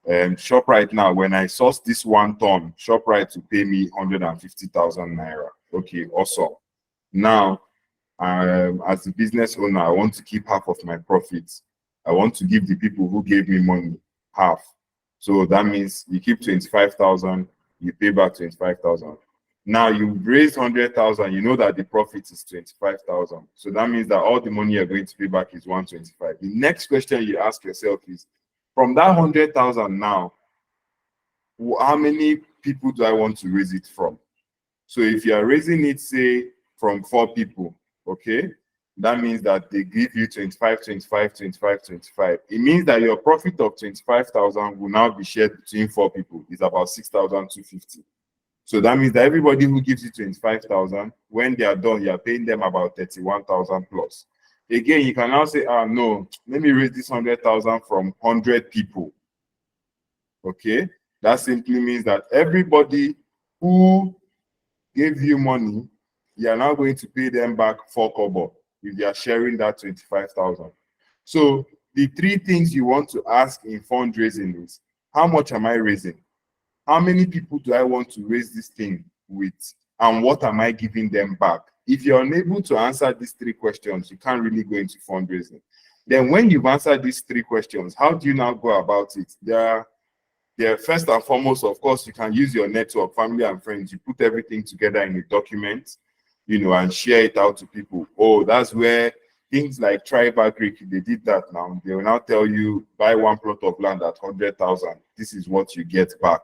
ShopRite now, when I source this 1 ton, ShopRite to pay me 150,000 naira. Okay, awesome. Now, as a business owner, I want to keep half of my profits. I want to give the people who gave me money half. So that means you keep 25,000, you pay back 25,000. Now you raised 100,000, you know that the profit is 25,000. So that means that all the money you're going to pay back is 125. The next question you ask yourself is, from that 100,000 now, how many people do I want to raise it from? So if you are raising it, say, from 4 people, okay, that means that they give you 25, 25, 25, 25. It means that your profit of 25,000 will now be shared between 4 people. It's about 6,250. So that means that everybody who gives you 25,000, when they are done, you are paying them about 31,000 plus. Again, you can now say, no, let me raise this 100,000 from 100 people. Okay, that simply means that everybody who gave you money, you are now going to pay them back 4 kobo if they are sharing that 25,000. So the 3 things you want to ask in fundraising is, how much am I raising? How many people do I want to raise this thing with? And what am I giving them back? If you're unable to answer these 3 questions, you can't really go into fundraising. Then when you've answered these 3 questions, how do you now go about it? They're first and foremost, of course, you can use your network, family and friends. You put everything together in a document, and share it out to people. Oh, that's where things like Tribe Agric, they did that now. They will now tell you, buy 1 plot of land at 100,000. This is what you get back.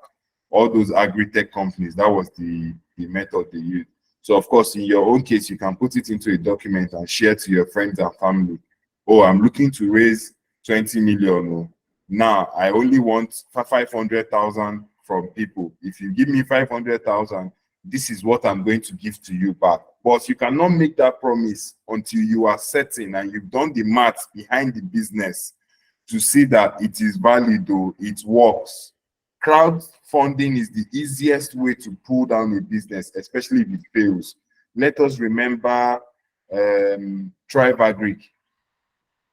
All those agri-tech companies, that was the method they used. So, of course, in your own case, you can put it into a document and share to your friends and family. Oh, I'm looking to raise 20 million. Oh. Now, I only want 500,000 from people. If you give me 500,000, this is what I'm going to give to you back. But you cannot make that promise until you are certain and you've done the math behind the business to see that it is valid, or it works. Crowdfunding is the easiest way to pull down a business, especially if it fails. Let us remember Tribe Agric.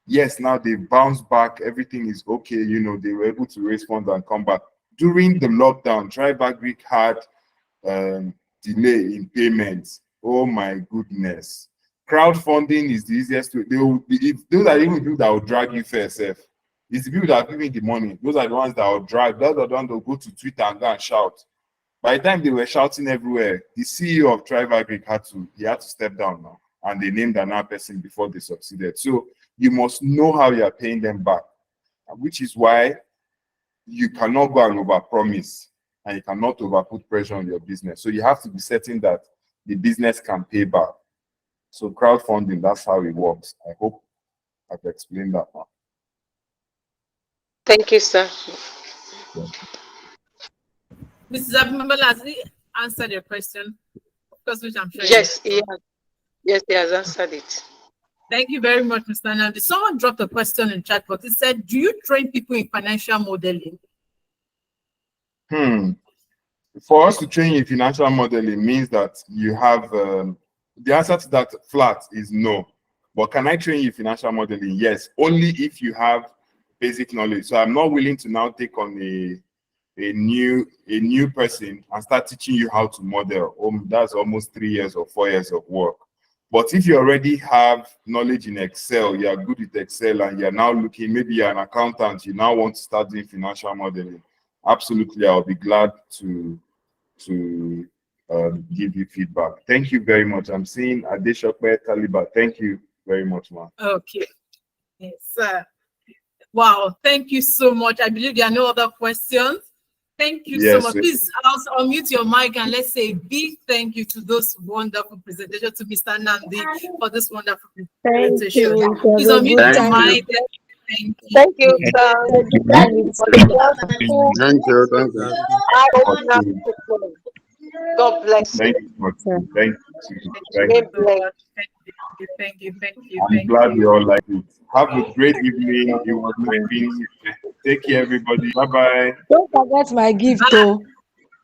Yes, now they bounced back, everything is okay, they were able to raise funds and come back. During the lockdown, Tribe Agric had delay in payments. Oh my goodness. Crowdfunding is the easiest way. Those are even people that will drag you first. It's the people that are giving the money. Those are the ones that will drag. Those are the ones that will go to Twitter and go and shout. By the time they were shouting everywhere, the CEO of Tribe Agric had to step down now. And they named another person before they succeeded. So you must know how you are paying them back, which is why you cannot go and overpromise and you cannot overput pressure on your business. So you have to be certain that the business can pay back. So crowdfunding, that's how it works. I hope I've explained that now. Thank you, sir. Mrs. Abimbola, has he answered your question? Of course, which I'm sure. Yes, he has. Yes, he has answered it. Thank you very much, Mr. Nnamdi. Someone dropped a question in chat box. It said, do you train people in financial modeling? For us to train in financial modeling means that you have, the answer to that flat is no. But can I train you in financial modeling? Yes, only if you have basic knowledge. So I'm not willing to now take on a new person and start teaching you how to model. That's almost 3 years or 4 years of work. But if you already have knowledge in Excel, you are good with Excel, and you're now looking, maybe you're an accountant, you now want to start doing financial modeling, absolutely, I'll be glad to give you feedback. Thank you very much. I'm seeing Adeshokwe Taliba. Thank you very much, ma'am. Okay. Yes, sir. Wow, thank you so much. I believe there are no other questions. Thank you so much. Please also unmute your mic and let's say a big thank you to those wonderful presentations, to Mr. Nnamdi for this wonderful presentation. Please unmute your mic. Thank you, sir. Thank you. God bless you. Thank you. Thank you. I'm glad you all like it. Have a great evening. It was nice. Take care, everybody. Bye-bye. Don't forget my gift, though.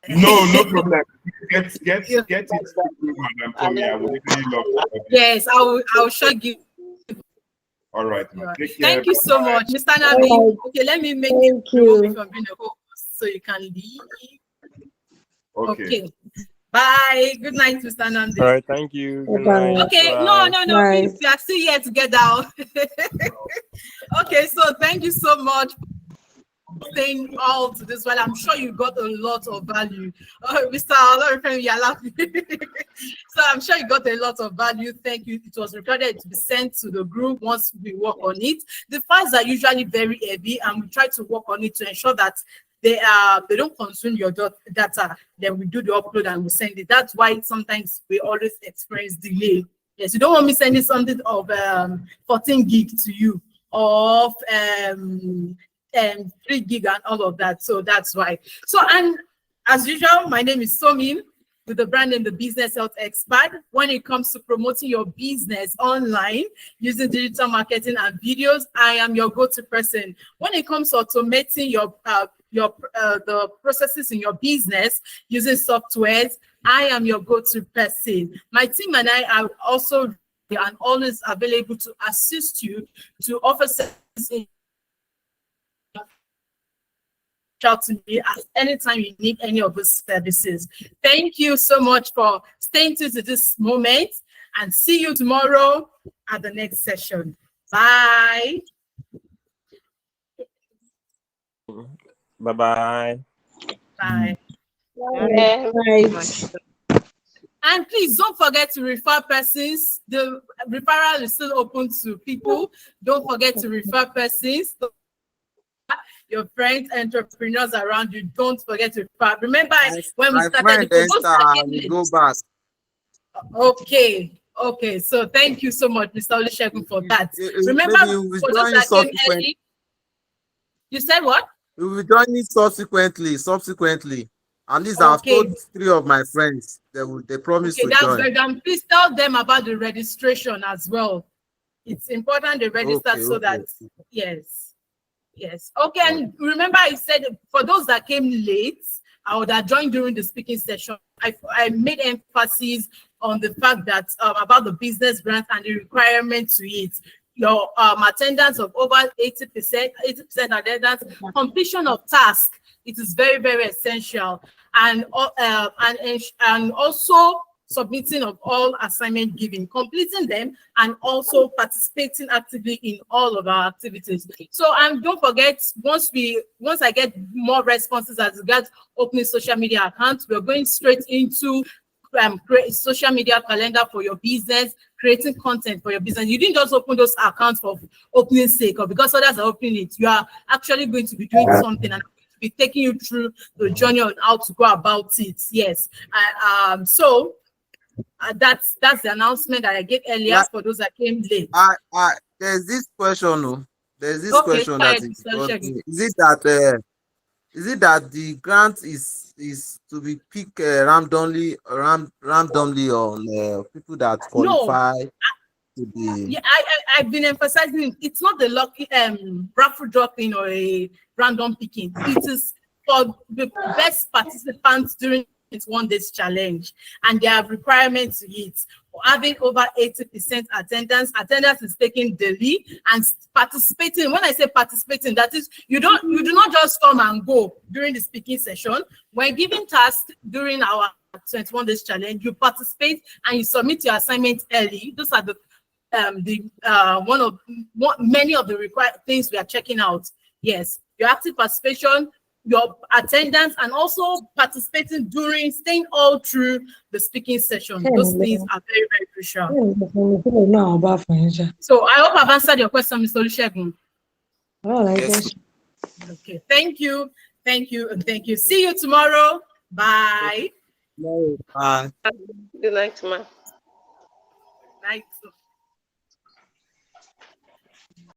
No problem. Get it, Madam Tommy. I would really love to. Yes, I will show you. All right, All man. right. Take care. Thank you so Bye-bye. much, Mr. Nnamdi. All right. Okay, let me make Thank you remove you. you from being a host so you can leave. Okay. Okay. Bye. Good night, Mr. Nnamdi. All right, thank you. Good Bye-bye. night. Okay, Bye. no, Bye. we are still here together. Okay, so thank you so much for staying all to this while. I'm sure you got a lot of value. Mr. Olorifemi, you're laughing. So I'm sure you got a lot of value. Thank you. It was recorded to be sent to the group once we work on it. The files are usually very heavy, and we try to work on it to ensure that they don't consume your data. Then we do the upload and we send it. That's why sometimes we always experience delay. Yes, you don't want me sending something of 14 gig to you, of 3 gig and all of that. So that's why. So, and as usual, my name is Somin, with the brand name The Business Health Expert. When it comes to promoting your business online using digital marketing and videos, I am your go-to person. When it comes to automating the processes in your business using softwares, I am your go-to person. My team and I are also and always available to assist you to offer services. Out to me at any time you need any of those services. Thank you so much for staying tuned to this moment, and see you tomorrow at the next session. Bye. Bye-bye. Bye. Right. And please don't forget to refer persons. The referral is still open to people. Don't forget to refer persons. Your friends, entrepreneurs around you. Don't forget to refer. Remember when we My started friend the Esther, go back. Okay. So thank you so much, Mr. Olusegun, for that. Remember, Maybe we will for those join you that came subsequently. early, you said what? We will join you subsequently. At least I've Okay. told 3 of my friends they promised Okay, to that's join. good. And please tell them about the registration as well. It's important they register so that yes. Okay, and remember I said for those that came late, I would have joined during the speaking session. I made emphasis on the fact that about the business grant and the requirement to it. Your attendance of over 80% attendance, completion of task. It is very, very essential, and also submitting of all assignment given, completing them, and also participating actively in all of our activities. So, and don't forget, once I get more responses as regards opening social media accounts, we're going straight into create social media calendar for your business, creating content for your business. You didn't just open those accounts for opening sake or because others are opening it. You are actually going to be doing something and be taking you through the journey on how to go about it. Yes. So that's the announcement that I gave earlier for those that came late. There's this question. There's this Okay, question that is it that the grant is to be picked randomly on people that qualify to be? Yeah, I've been emphasizing it's not the lucky raffle dropping or a random picking. It is for the best participants during its 1 day challenge, and they have requirements to it. Having over 80% attendance is taken daily, and participating. When I say participating, that is you do not just come and go during the speaking session. When given tasks during our 21 days challenge, you participate and you submit your assignment early. Those are many of the required things we are checking out. Yes, your active participation, your attendance, and also participating during, staying all through the speaking session. Those things are very, very crucial. So I hope I've answered your question, Mr. Olusegun. Yes. Okay, thank you. See you tomorrow. Bye. Bye. Good night, ma. Night.